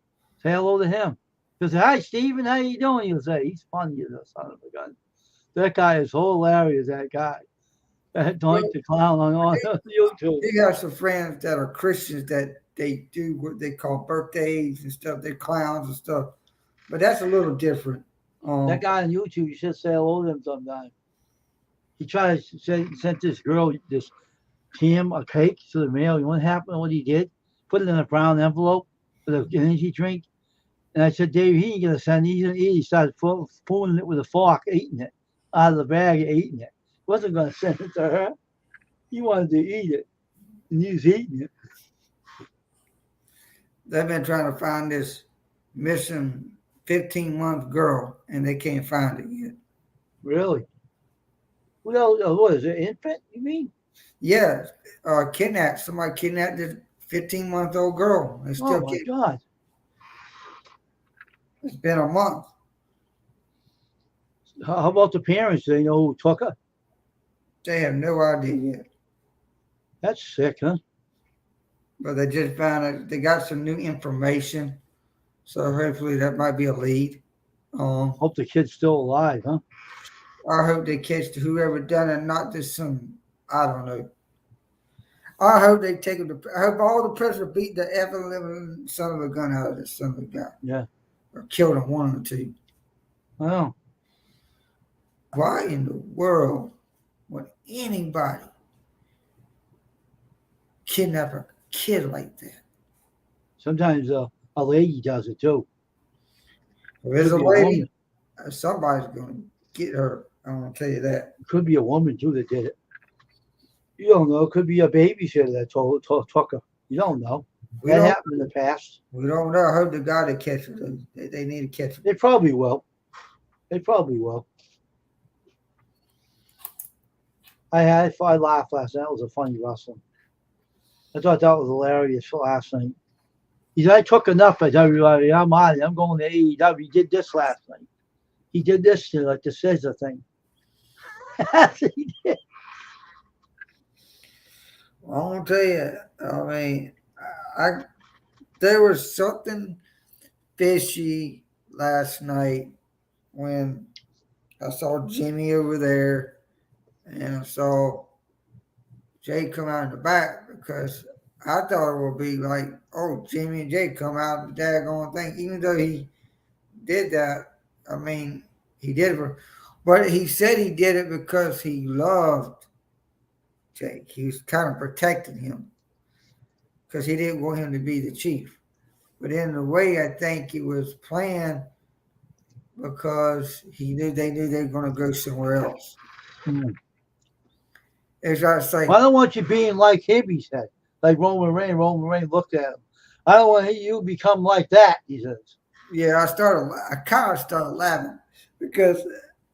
Say hello to him. He'll say, "Hi, Steven, how you doing?" He'll say, "He's funny, you son of a gun." That guy is hilarious, that guy. Tank the Clown on YouTube. He got some friends that are Christians that they do what they call birthdays and stuff. They're clowns and stuff. But that's a little different. That guy on YouTube, you should say hello to him sometime. He tried to send this girl, this Tim, a cake to the mail. You know what happened? What he did? Put it in a brown envelope with an energy drink. And I said, "Dave, he ain't going to send it. He's going to eat." He started pulling it with a fork, eating it out of the bag, eating it. He wasn't going to send it to her. He wanted to eat it. And he was eating it. They've been trying to find this missing 15-month girl, and they can't find it yet. Really? What is it? Infant, you mean? Yeah. Kidnapped. Somebody kidnapped this 15-month-old girl. Oh, my God. It's been a month. How about the parents? Do they know who took her? They have no idea yet. That's sick, huh? But they just found it. They got some new information. So hopefully that might be a lead. Hope the kid's still alive, huh? I hope they catch whoever done it, not just some, I don't know. I hope they take him I hope all the prisoners beat the ever living son of a gun out of this son of a gun. Yeah. Or killed him, one or two. Well, Why in the world would anybody kidnap a kid like that? sometimes a lady does it too. If there's Could a be a lady, woman. somebody's going to get hurt. I'm going to tell you that. Could be a woman too that did it. You don't know. Could be a babysitter that took her. You don't know. We That don't. happened in the past. We don't know. I hope the guy that catches them. They need to catch them. They probably will. They probably will. I laughed last night. That was a funny wrestling. I thought that was hilarious for last night. He said, I took enough of everybody. I'm out. I'm going to AEW. He did this last night. He did this to like the scissor thing. He did. I'm gonna tell you. I mean, there was something fishy last night when I saw Jimmy over there and I saw Jay come out in the back because I thought it would be like, oh, Jimmy and Jay come out and daggone thing. Even though he did that, I mean, he did it, but he said he did it because he loved Jake. He was kind of protecting him because he didn't want him to be the chief. But in a way, I think it was planned because they knew they were going to go somewhere else. It's like saying, I don't want you being like him, he said. Like Roman Reigns. Roman Reigns looked at him. I don't want you to become like that, he says. yeah, I kind of started laughing because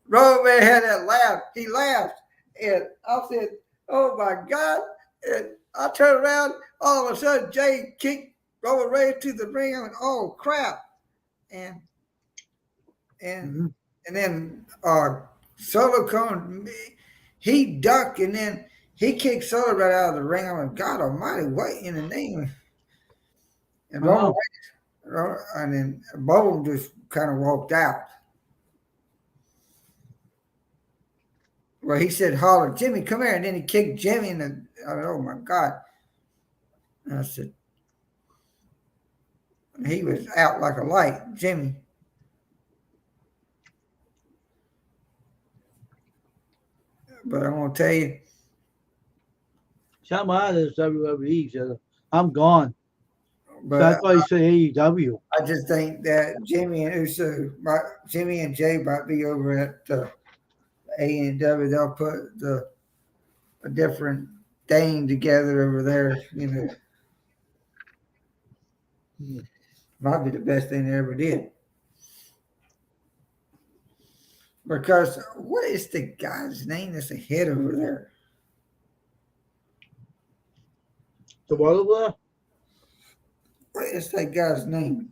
Roman Man had that laugh. He laughed, and I said, "Oh my God!" And I turned around. All of a sudden, Jay kicked Roman Reigns to the ring. I went, "Oh crap!" And then Solo come. He ducked, and then he kicked Solo right out of the ring. I went, "God Almighty, what in the name?" And Roman Reigns, and then Bubba just kind of walked out. Well, he said, "Holler, Jimmy, come here," and then he kicked Jimmy in the. I went, oh my God! And I said, he was out like a light, Jimmy. But I'm gonna tell you, Some out of WWE. He said, I'm gone. but So I thought he said AEW. I just think that Jimmy and Jay might be over at A&W. They'll put a different thing together over there. Might be the best thing they ever did. Because what is the guy's name that's ahead over there? The what over there? What is that guy's name?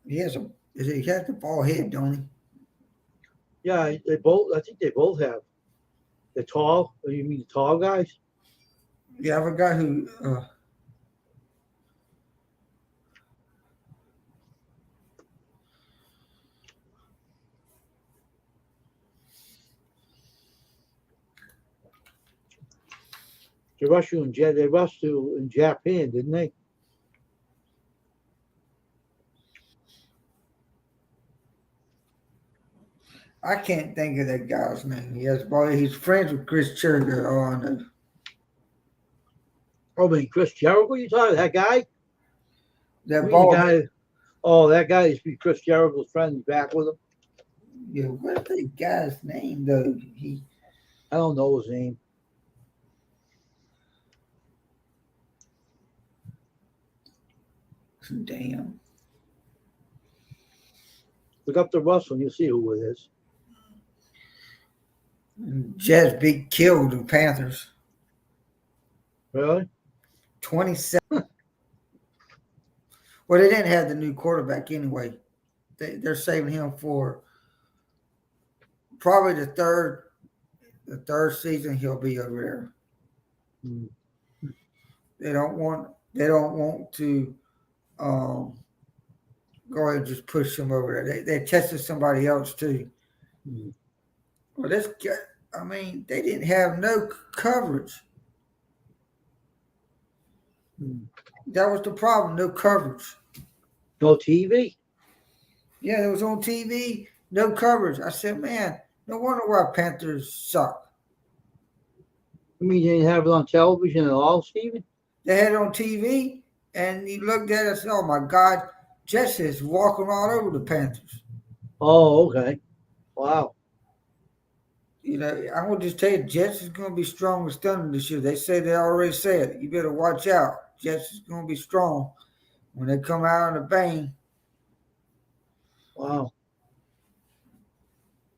He has the bald head, don't he? Yeah, I think they both have. The tall, you mean the tall guys? You have a guy who They rushed in Japan, didn't they? I can't think of that guy's name. He's friends with Chris Jericho. Oh, I know. Oh, I mean, Chris Jericho, you talking that guy? That bald guy. Oh, that guy used to be Chris Jericho's friend. He's back with him. Yeah, what's that guy's name though? I don't know his name. Damn. Look up the wrestling, you'll see who it is. Jets beat killed the Panthers. Really? 27. Well, they didn't have the new quarterback anyway. They're saving him for probably the third season he'll be over there. They don't want to go ahead and just push him over there. They tested somebody else too. Well, this guy, I mean, they didn't have no coverage. That was the problem, no coverage. No TV? Yeah, it was on TV. no coverage. I said, man, no wonder why Panthers suck. I mean, they didn't have it on television at all, Steven? They had it on TV, and you looked at it and said, oh my God, Jets is walking all over the Panthers. Oh, okay. Wow. You know, I will just tell you, Jets is going to be strong with Thunder this year. They already said, you better watch out. Jets is going to be strong when they come out on a bang. Wow.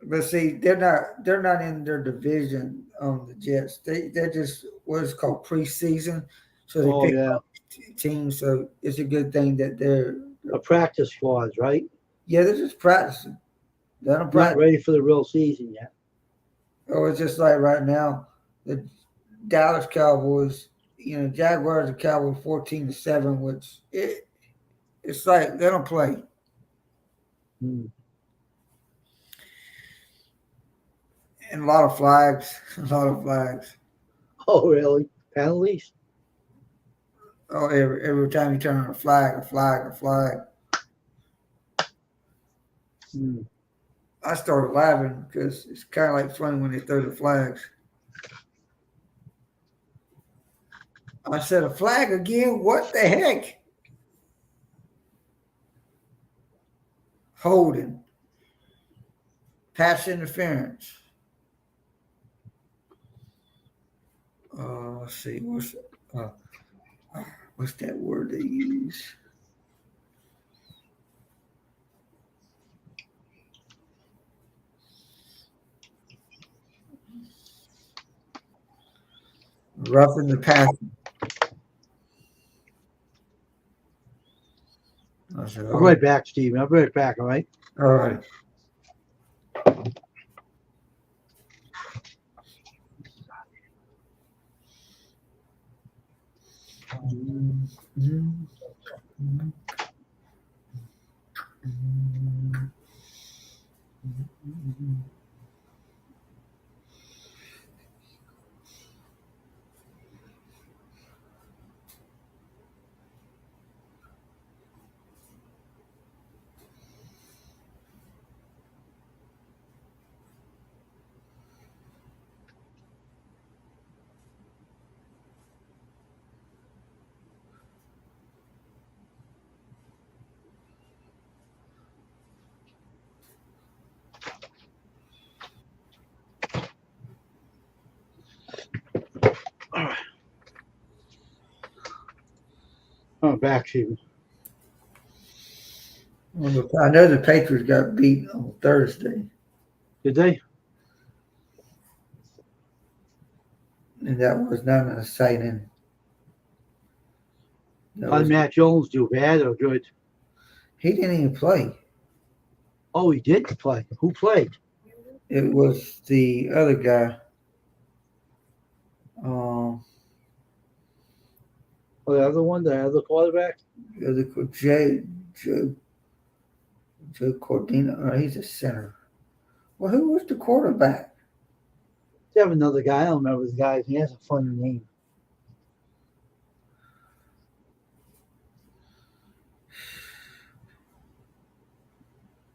But see, they're not in their division on the Jets. They're just what is called preseason. So they pick Yeah. up teams. So it's a good thing that they're A practice squads, right? they're just practicing. They don't Not practice. ready for the real season yet. Oh, it's just like right now, the Dallas Cowboys, Jaguars and Cowboys 14-7, which it's like they don't play. Hmm. And a lot of flags. A lot of flags. Oh, really? Penalties? Oh, every time you turn on a flag. Hmm. I started laughing because it's kind of like funny when they throw the flags. I said, a flag again? What the heck? Holding. Pass interference. Let's see. What's that word they use? Roughing the pass. I said, I'll be right back, Steven. I'll be right back, all right? all right. Oh, back, Steven. I know the Patriots got beat on Thursday, Did they? and that was not an exciting. How did Matt Jones do? Bad or good? He didn't even play. Oh, he did play. Who played? It was the other guy. Oh, the other one, the other quarterback? Joe Cordino. He's a center. Well, who was the quarterback? They have another guy. I don't remember the guy. He has a funny name.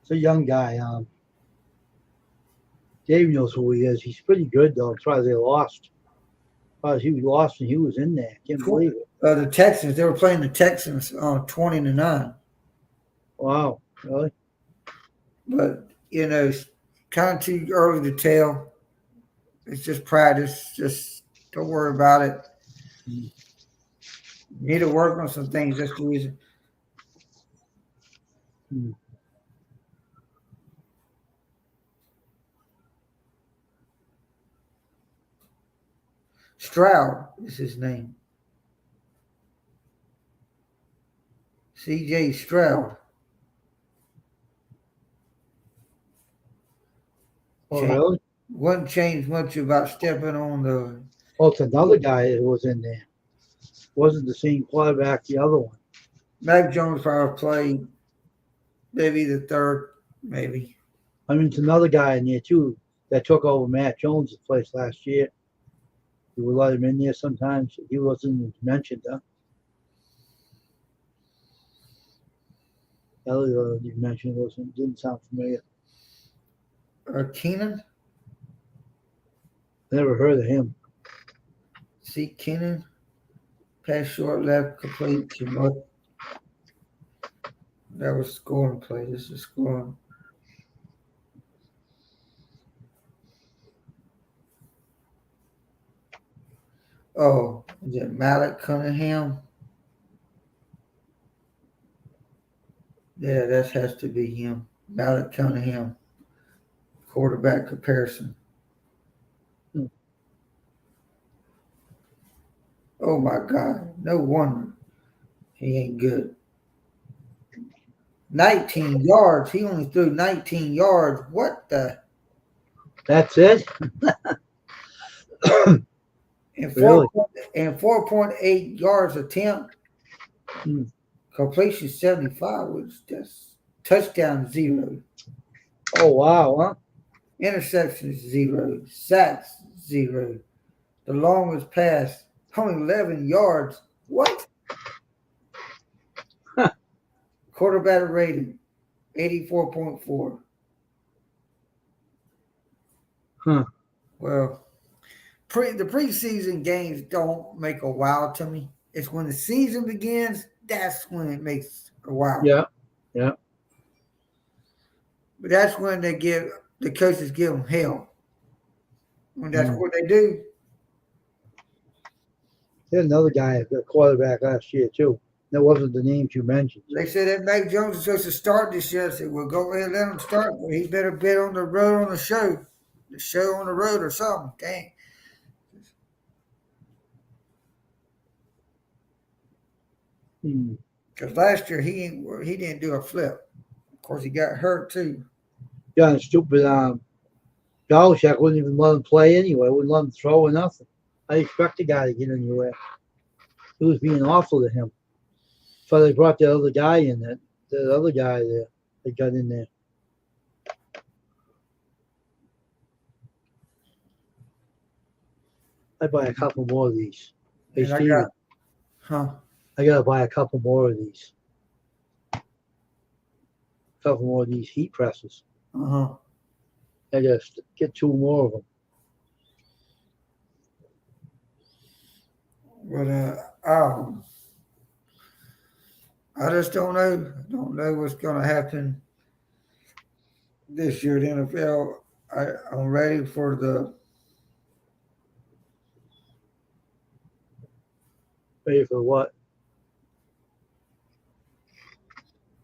It's a young guy. Dave knows who he is. He's pretty good, though. That's why they lost. He was lost and he was in there. Can't believe it. The Texans. They were playing the Texans 20-9. Wow, really? But it's kind of too early to tell. It's just practice. Just don't worry about it. You need to work on some things. That's the reason. Stroud is his name. C.J. Stroud. Oh, really? Wouldn't change much about stepping on the. Oh, it's another guy that was in there. Wasn't the same quarterback, the other one. Mac Jones probably played maybe the third, maybe. I mean, it's another guy in there, too, that took over Matt Jones' place last year. You would let him in there sometimes. He wasn't mentioned, huh? The other you mentioned didn't sound familiar. Keenan. Never heard of him. See Keenan. Pass short left complete to North. That was scoring play. This is scoring. Oh, is it Malik Cunningham? Yeah, that has to be him. Malik Cunningham. Quarterback comparison. Hmm. Oh my God. No wonder he ain't good. 19 yards. He only threw 19 yards. What the? That's it? And Really? 4.8 yards attempt. Hmm. Completion 75, which that's touchdown 0. Oh, wow, huh? Interceptions 0. Sacks 0. The longest pass, only 11 yards. What? Huh. Quarterback rating 84.4. Huh. Well, the preseason games don't make a wow to me. It's when the season begins, that's when it makes a wow. Yeah. Yeah. But that's when the coaches give them hell. When that's what they do. There's another guy, the quarterback last year, too. That wasn't the names you mentioned. They said that Mac Jones is supposed to start this year. I said, well, go ahead and let him start. But he better bet on the road on the show on the road or something. Dang. Because last year he didn't do a flip. Of course, he got hurt too. Yeah, and stupid Belichick wouldn't even let him play anyway. Wouldn't let him throw or nothing. I expect the guy to get anywhere. He was being awful to him. So they brought the other guy in there. The other guy there. They got in there. I'd buy a couple more of these. Hey, And Steven, I gotta buy a couple more of these. A couple more of these heat presses. Uh-huh. I just get 2 more of them. But I just don't know. Don't know what's going to happen this year in the NFL. I'm ready for the. Ready for what?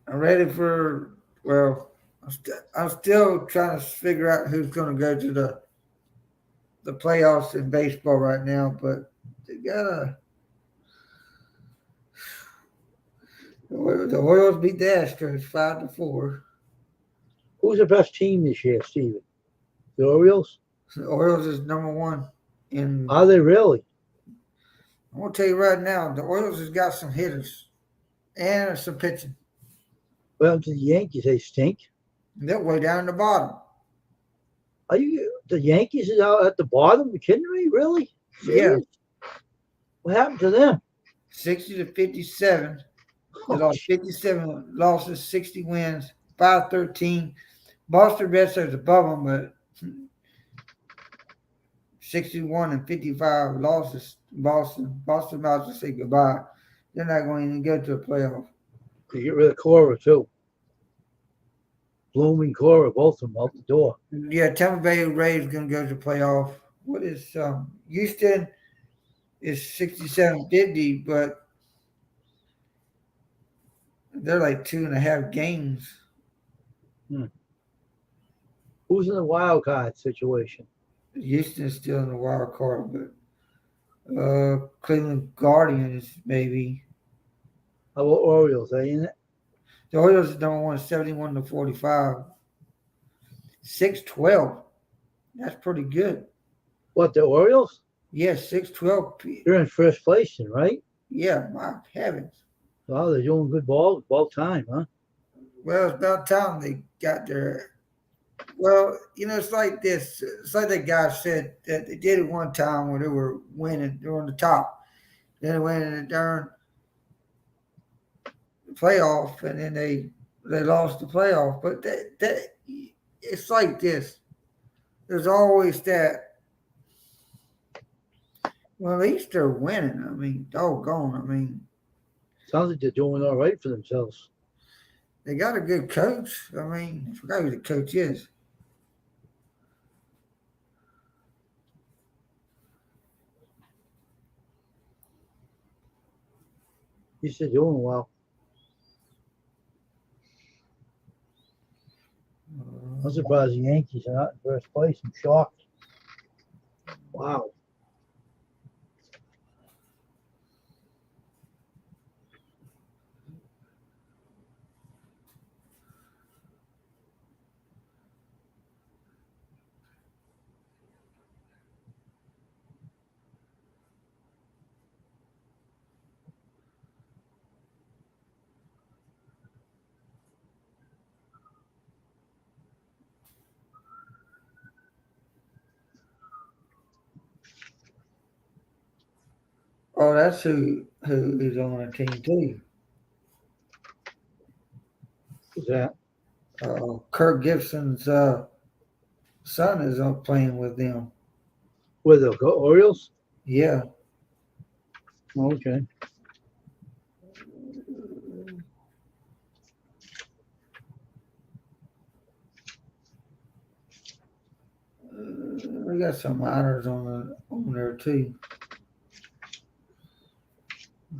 I'm ready for. Well, I'm still trying to figure out who's going to go to the playoffs in baseball right now, but they gotta. The Orioles beat the Astros 5-4. Who's the best team this year, Steven? The Orioles? The Orioles is number 1 in. Are they really? I'm gonna tell you right now, the Orioles has got some hitters and some pitching. Well, to the Yankees, they stink. They're way down the bottom. Are you the Yankees is out at the bottom? You kidding me? Really? Serious? Yeah. What happened to them? 60-57. They lost 57 losses, 60 wins, 513. Boston Red Sox above them, but 61-55 losses. Boston might as well say goodbye. They're not going to even go to the playoff. They get rid of Cora too. Blooming Cora, both of them out the door. Yeah, Tampa Bay Rays going to go to the playoff. What is Houston is 67-50, but they're like 2.5 games. Who's in the wild card situation? Houston is still in the wild card, but Cleveland Guardians maybe. How about Orioles? Are they in it? The Orioles is number 1, 71-45. 6-12. That's pretty good. What, the Orioles? Yes, 6-12. They're in first place, then, right? Yeah, my heavens. Wow, they're doing good ball about time, huh? Well, it's about time they got their. Well, it's like this. It's like that guy said that they did it one time where they were winning. They were on the top. Then they went in the darn playoff, and then they lost the playoff. But that it's like this. there's always that. Well, at least they're winning. I mean, doggone. I mean, Sounds like they're doing all right for themselves. they got a good coach. I mean, I forgot who the coach is. He's still doing well. I'm surprised the Yankees are not in first place. I'm shocked. Wow. Oh, that's who is on the team too. Who's that? Kirk Gibson's son is on playing with them. Where the Orioles? Yeah. Okay. We got some minors on there too.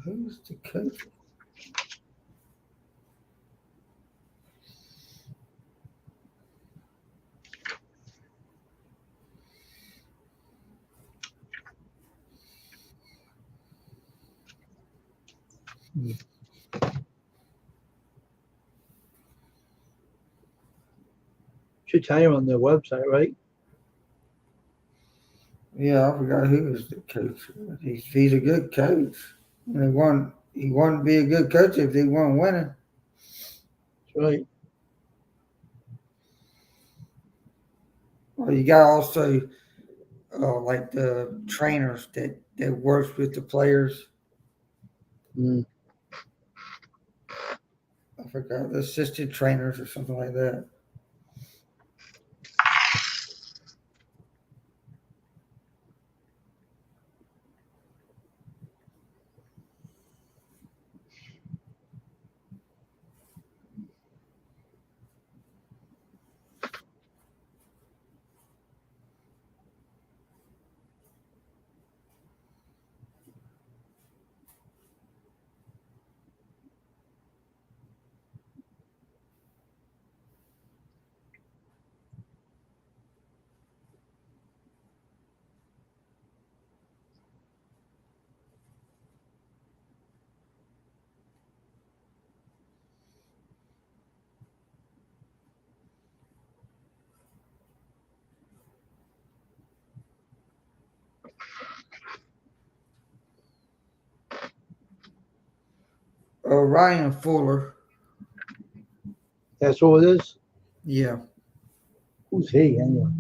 Who's the coach? Should tell you on their website, right? Yeah, I forgot who was the coach. He's a good coach. He wouldn't be a good coach if he weren't winning. That's right. Well, you got also like the trainers that works with the players. Mm. I forgot the assistant trainers or something like that. Ryan Fuller. That's all it is? Yeah. Who's he anyway?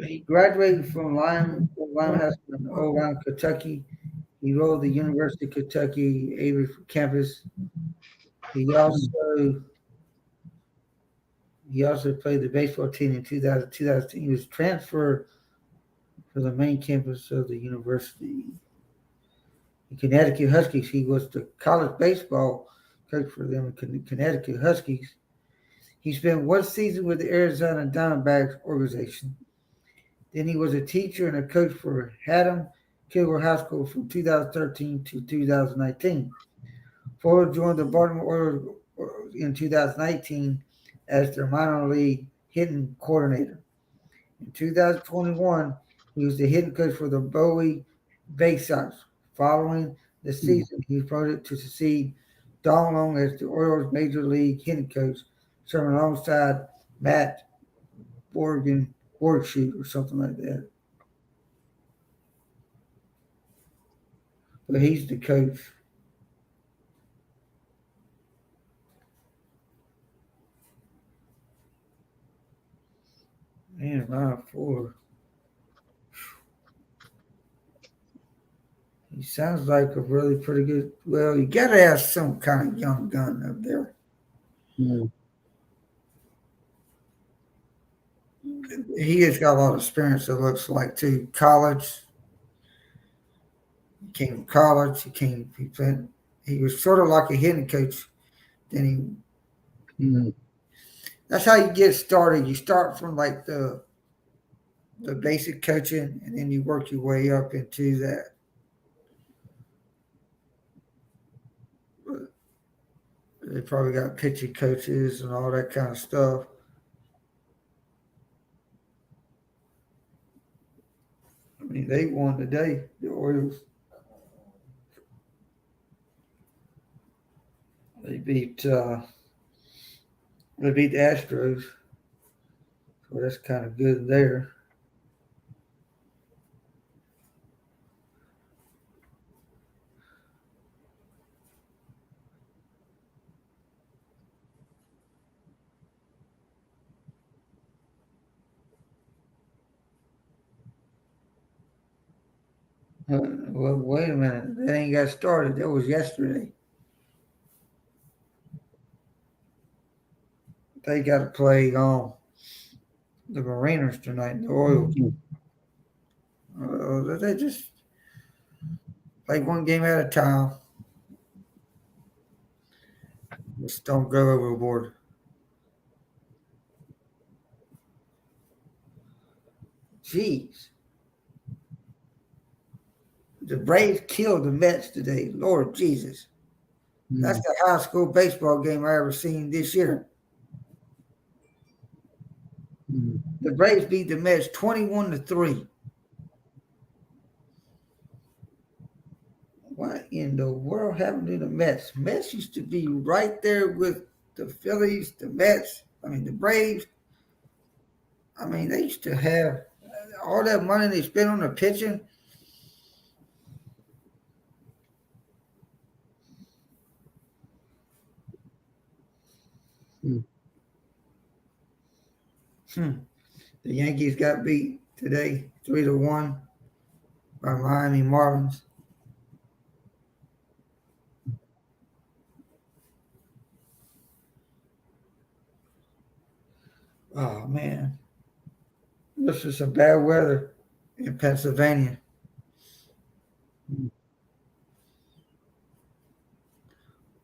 He graduated from Lyon High School in Old Lyon, Kentucky. He rode the University of Kentucky Avery campus. He also played the baseball team in 2010. He was transferred to the main campus of the university. The Connecticut Huskies. He was the college baseball coach for them, Connecticut Huskies. He spent one season with the Arizona Diamondbacks organization. Then he was a teacher and a coach for Haddam Kilgore High School from 2013 to 2019. Fuller joined the Baltimore Orioles in 2019 as their minor league hitting coordinator. In 2021, he was the hitting coach for the Bowie Bay Sox. Following the season, he was promoted to succeed Don Long as the Orioles major league hitting coach, serving alongside Matt Borgshoot or something like that. But he's the coach. Man, Ryan Fuller. He sounds like a really pretty good. Well, you got to have some kind of young gun up there. Mm. he has got a lot of experience. It looks like too. College. He came from college. He played. He was sort of like a hitting coach. Then he. Mm. That's how you get started. You start from like the basic coaching, and then you work your way up into that. They probably got pitching coaches and all that kind of stuff. I mean, they won today, the Orioles. They beat the Astros. So that's kind of good there. Well, wait a minute. That ain't got started. That was yesterday. They got to play the Mariners tonight, the Orioles. They just play one game at a time. Just don't go overboard. Jeez. The Braves killed the Mets today. Lord Jesus. That's the high school baseball game I ever seen this year. The Braves beat the Mets 21-3. What in the world happened to the Mets? Mets used to be right there with the Phillies, the Mets, the Braves. They used to have all that money they spent on the pitching. The Yankees got beat today 3-1 by Miami Marlins. Oh man, this is some bad weather in Pennsylvania.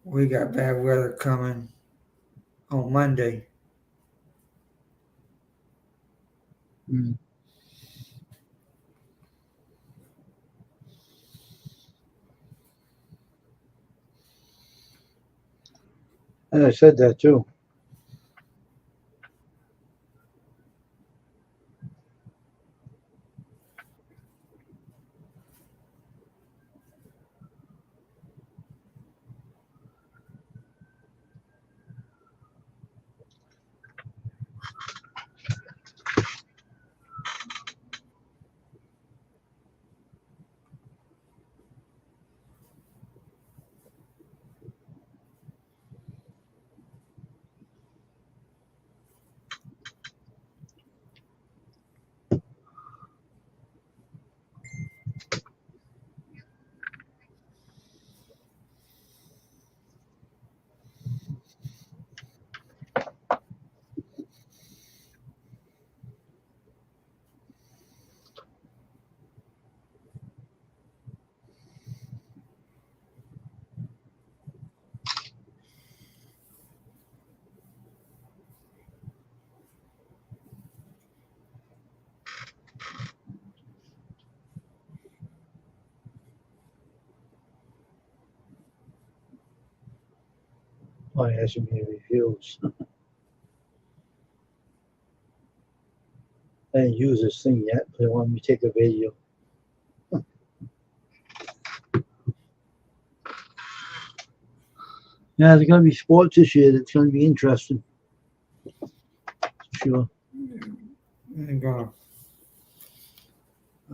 We got bad weather coming on Monday. And I said that too. Oh, it hasn't been reviews. I didn't use this thing yet, but they want me to take a video. Yeah, there's going to be sports this year that's going to be interesting. Sure. I think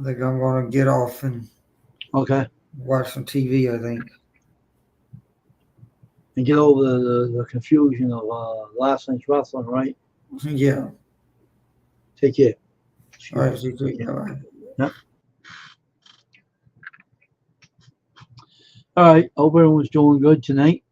I'm going to get off and watch some TV, I think. And get over the confusion of last night's wrestling, right? Yeah. Take care. All right, Yep. All right. Hope everyone's doing good tonight.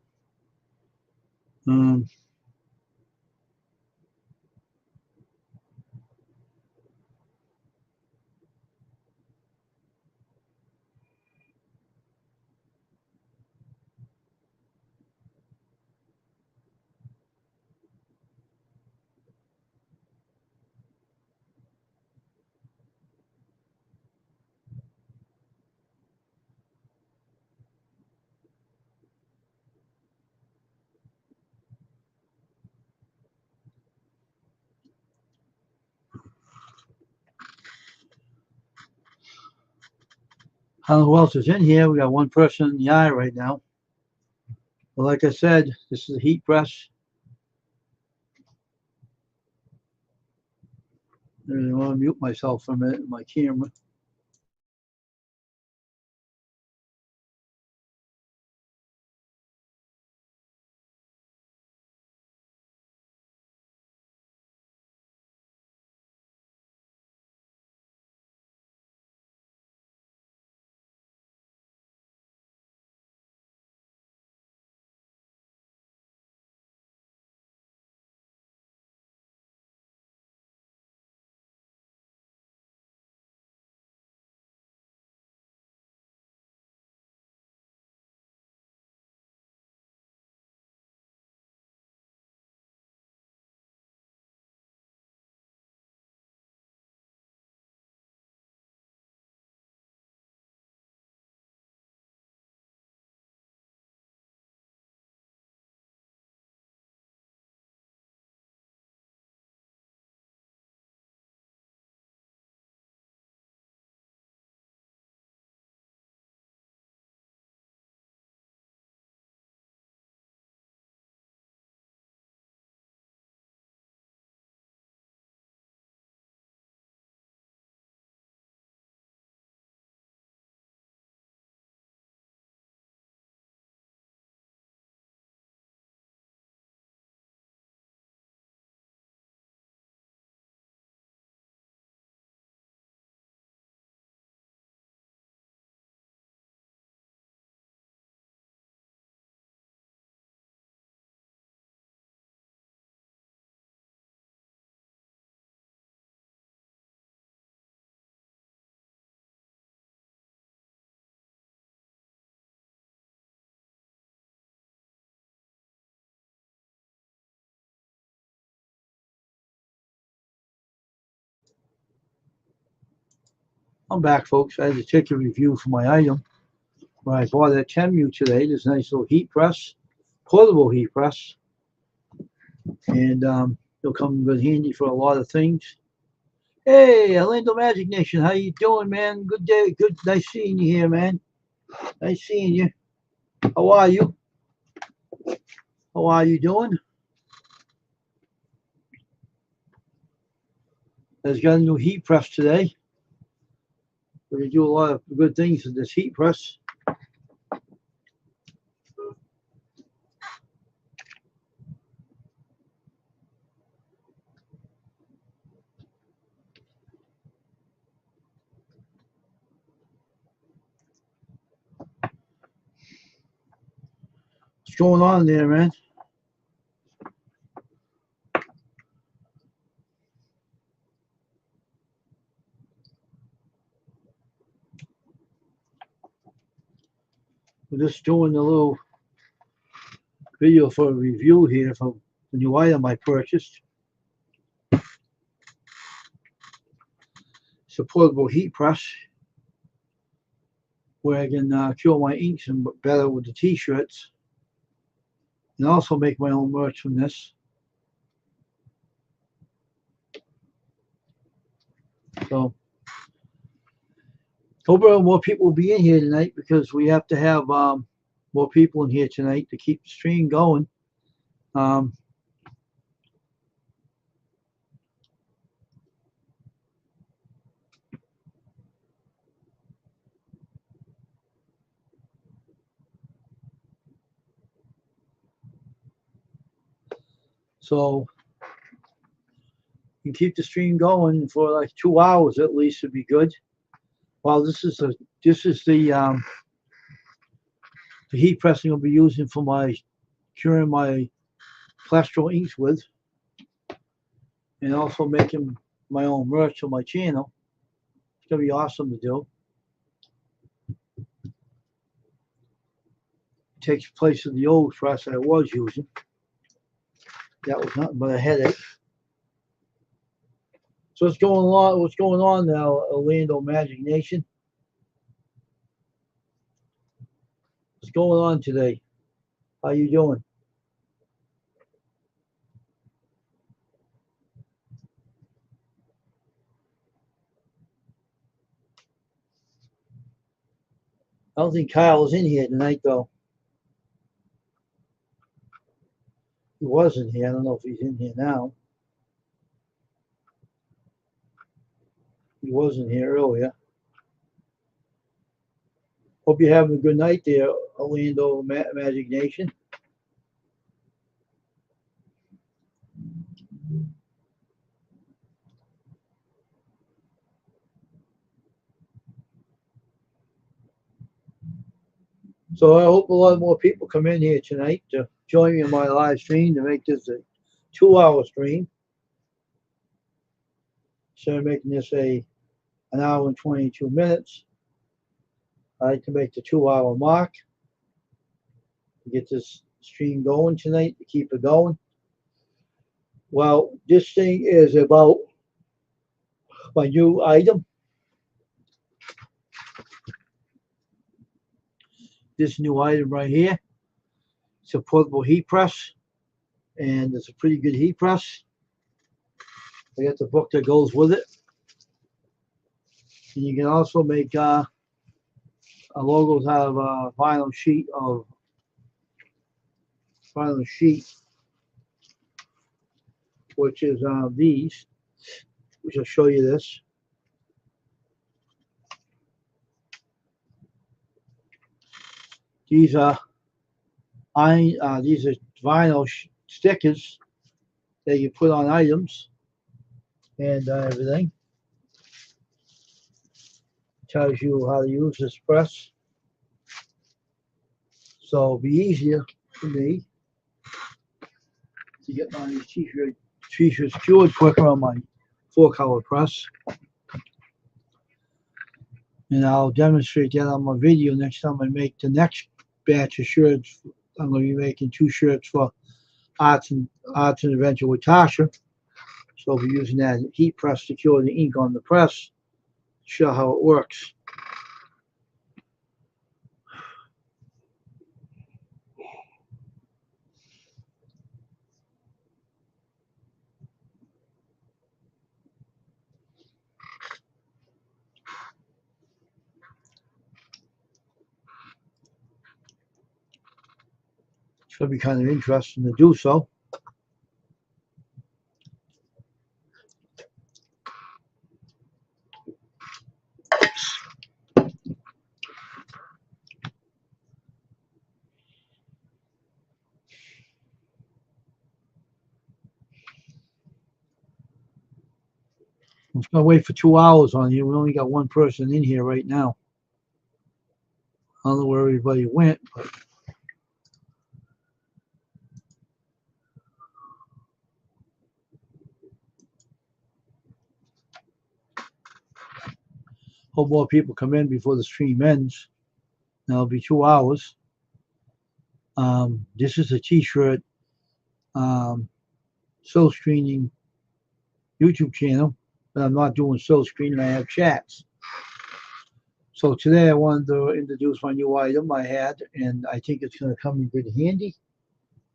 I don't know who else is in here. We got one person in the eye right now. But like I said, this is a heat press. I want to mute myself for a minute, my camera. I'm back, folks. I had to take a review for my item. When I bought at Temu today, this nice little heat press, portable heat press, and it'll come in good handy for a lot of things. Hey, Orlando Magic Nation, how you doing, man? Good day, good, nice seeing you here, man. Nice seeing you. How are you? How are you doing? I've got a new heat press today. We're gonna do a lot of good things with this heat press. What's going on there, man? We're just doing a little video for a review here for the new item I purchased. It's a portable heat press where I can cure my inks and better with the t-shirts, and also make my own merch from this. So hope more people will be in here tonight, because we have to have more people in here tonight to keep the stream going. So you can keep the stream going for like 2 hours at least would be good. Well, this is the heat pressing I'll be using for my curing my plastro inks with, and also making my own merch on my channel. It's gonna be awesome to do. It takes place of the old press I was using. That was nothing but a headache. So what's going on now, Orlando Magic Nation? What's going on today? How you doing? I don't think Kyle was in here tonight, though. He wasn't here. I don't know if he's in here now. He wasn't here earlier. Hope you're having a good night there, Orlando Magic Nation. So I hope a lot more people come in here tonight to join me in my live stream to make this a 2-hour stream. Instead of making this an hour and 22 minutes, I like to make the 2-hour mark to get this stream going tonight, to keep it going. Well, this thing is about my new item. This new item right here. It's a portable heat press, and it's a pretty good heat press. I got the book that goes with it. And you can also make logos out of a vinyl sheet, which is these, which will show you this. These are vinyl stickers that you put on items and everything. Tells you how to use this press, so it'll be easier for me to get my t-shirts cured quicker on my 4-color press. And I'll demonstrate that on my video next time I make the next batch of shirts. I'm going to be making 2 shirts for Arts and Adventure with Tasha. So I'll be using that heat press to cure the ink on the press. Show how it works. It's going to be kind of interesting to do so. I'm just going to wait for 2 hours on here. We only got one person in here right now. I don't know where everybody went, but hope more people come in before the stream ends. Now it'll be 2 hours. This is a t-shirt silk screening YouTube channel, but I'm not doing silk screening. I have chats. So today I wanted to introduce my new item I had, and I think it's going to come in good handy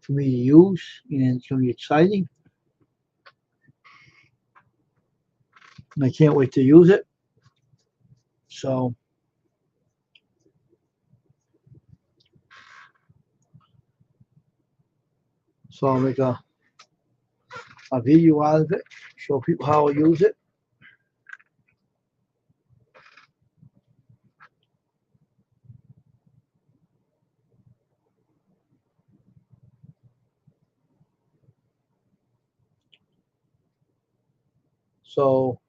for me to use, and it's going to be exciting. And I can't wait to use it. So I'll make a video out of it, show people how I use it. So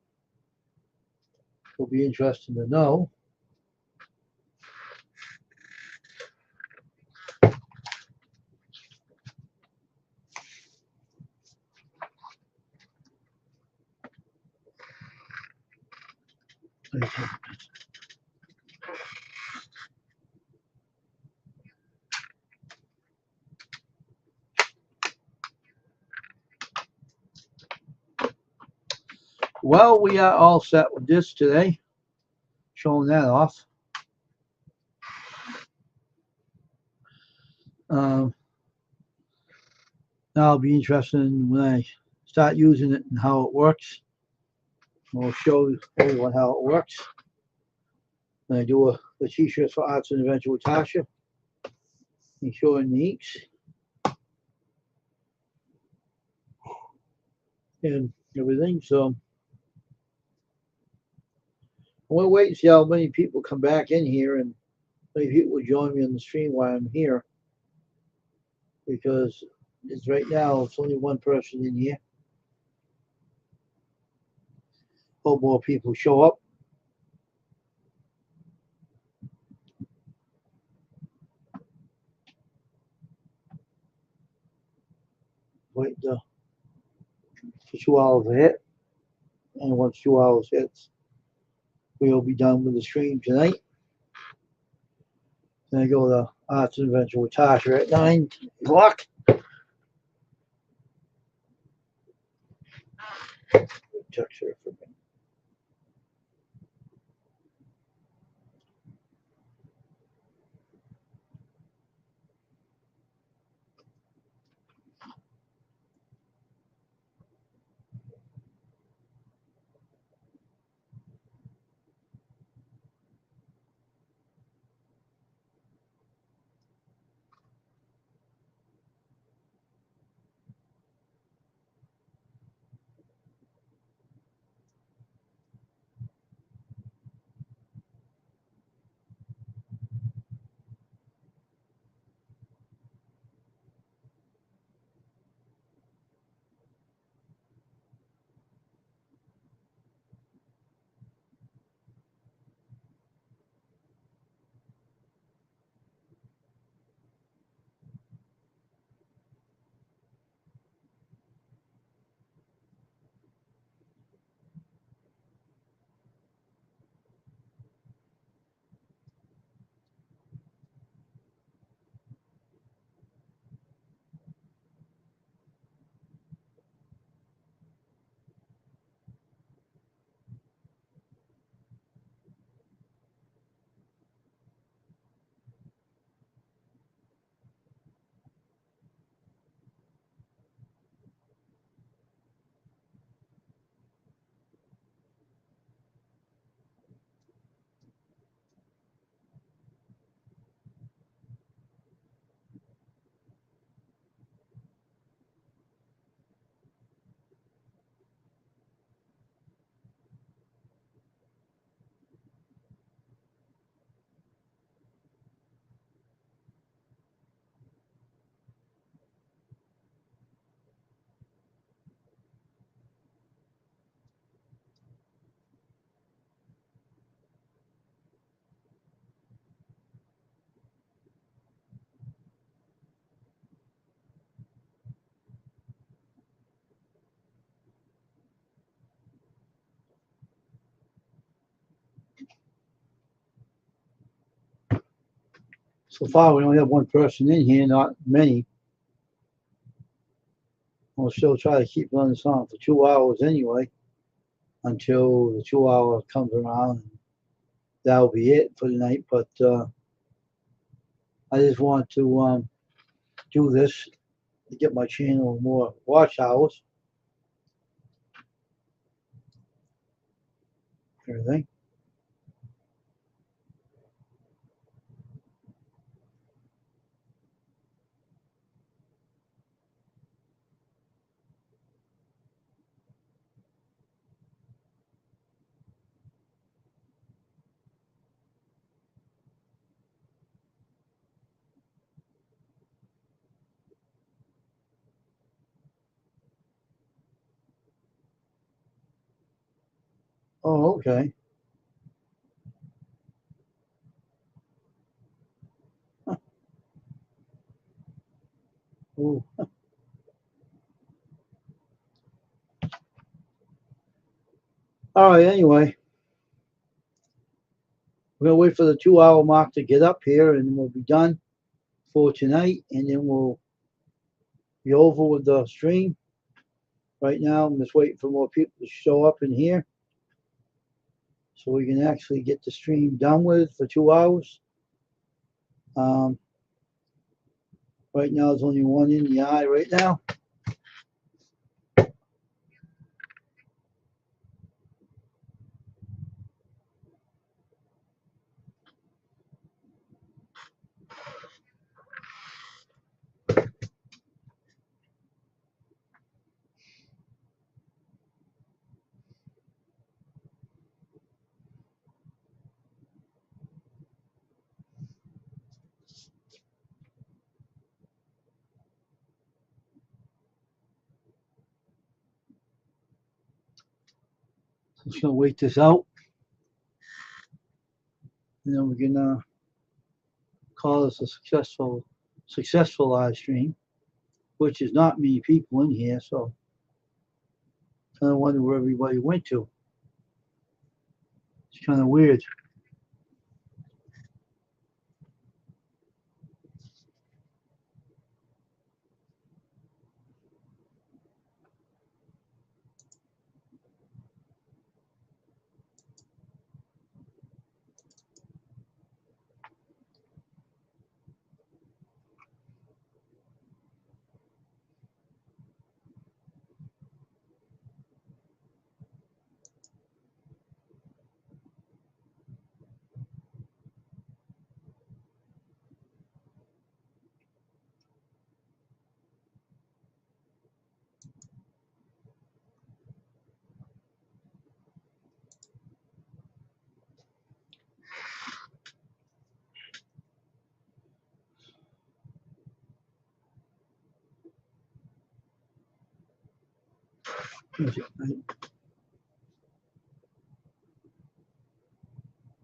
it'll be interesting to know. Well, we are all set with this today. Showing that off. Now it'll be interesting when I start using it and how it works. We'll show everyone how it works. When I do a the t-shirts for Arts and Adventure with Tasha. And showing Neeks. And everything. So we'll wait and see how many people come back in here and how many people will join me on the stream while I'm here. Because it's right now it's only one person in here. Hope more people show up. Wait for 2 hours to hit. And once 2 hours hits, we'll be done with the stream tonight. Then I go to Arts and Adventure with Tasha at 9 o'clock. Text her for me. So far, we only have one person in here, not many. We'll still try to keep running this on for 2 hours anyway, until the 2 hour comes around. That'll be it for the night. But I just want to do this to get my channel more watch hours. Everything. Oh, okay. Ooh. All right. Anyway, we're gonna wait for the 2 hour mark to get up here, and we'll be done for tonight, and then we'll be over with the stream. Right now, I'm just waiting for more people to show up in here, so we can actually get the stream done with for 2 hours. Right now, there's only one in the eye right now. Just gonna wait this out, and then we're gonna call this a successful live stream, which is not many people in here, so I kind of wonder where everybody went to. It's kind of weird.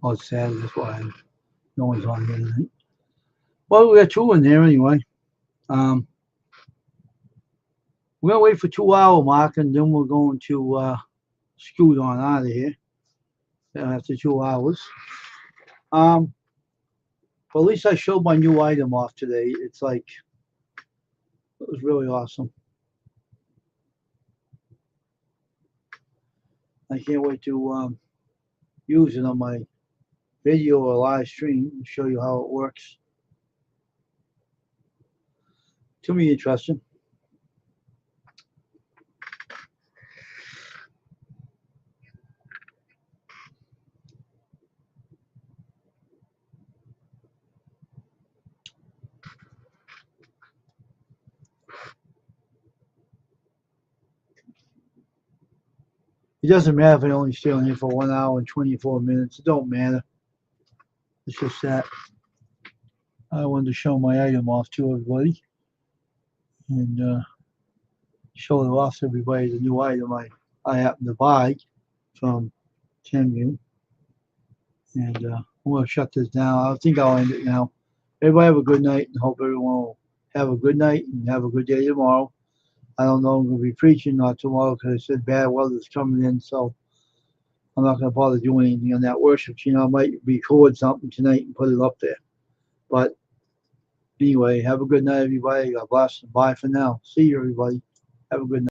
Oh, it's sad. That's why no one's on here tonight. Well, we got two in there anyway. We're gonna wait for 2 hour mark, and then we're going to scoot on out of here after 2 hours. But at least I showed my new item off today. It's like, it was really awesome. I can't wait to use it on my video or live stream and show you how it works. To me, interesting. It doesn't matter if I only stay on here for 1 hour and 24 minutes. It don't matter. It's just that I wanted to show my item off to everybody and show it off to everybody, the new item I happened to buy from Temu. And I'm going to shut this down. I think I'll end it now. Everybody have a good night, and hope everyone will have a good night and have a good day tomorrow. I don't know if I'm going to be preaching not tomorrow because I said bad weather's coming in, so I'm not going to bother doing anything on that worship. You know, I might record something tonight and put it up there. But anyway, have a good night, everybody. God bless. Bye for now. See you, everybody. Have a good night.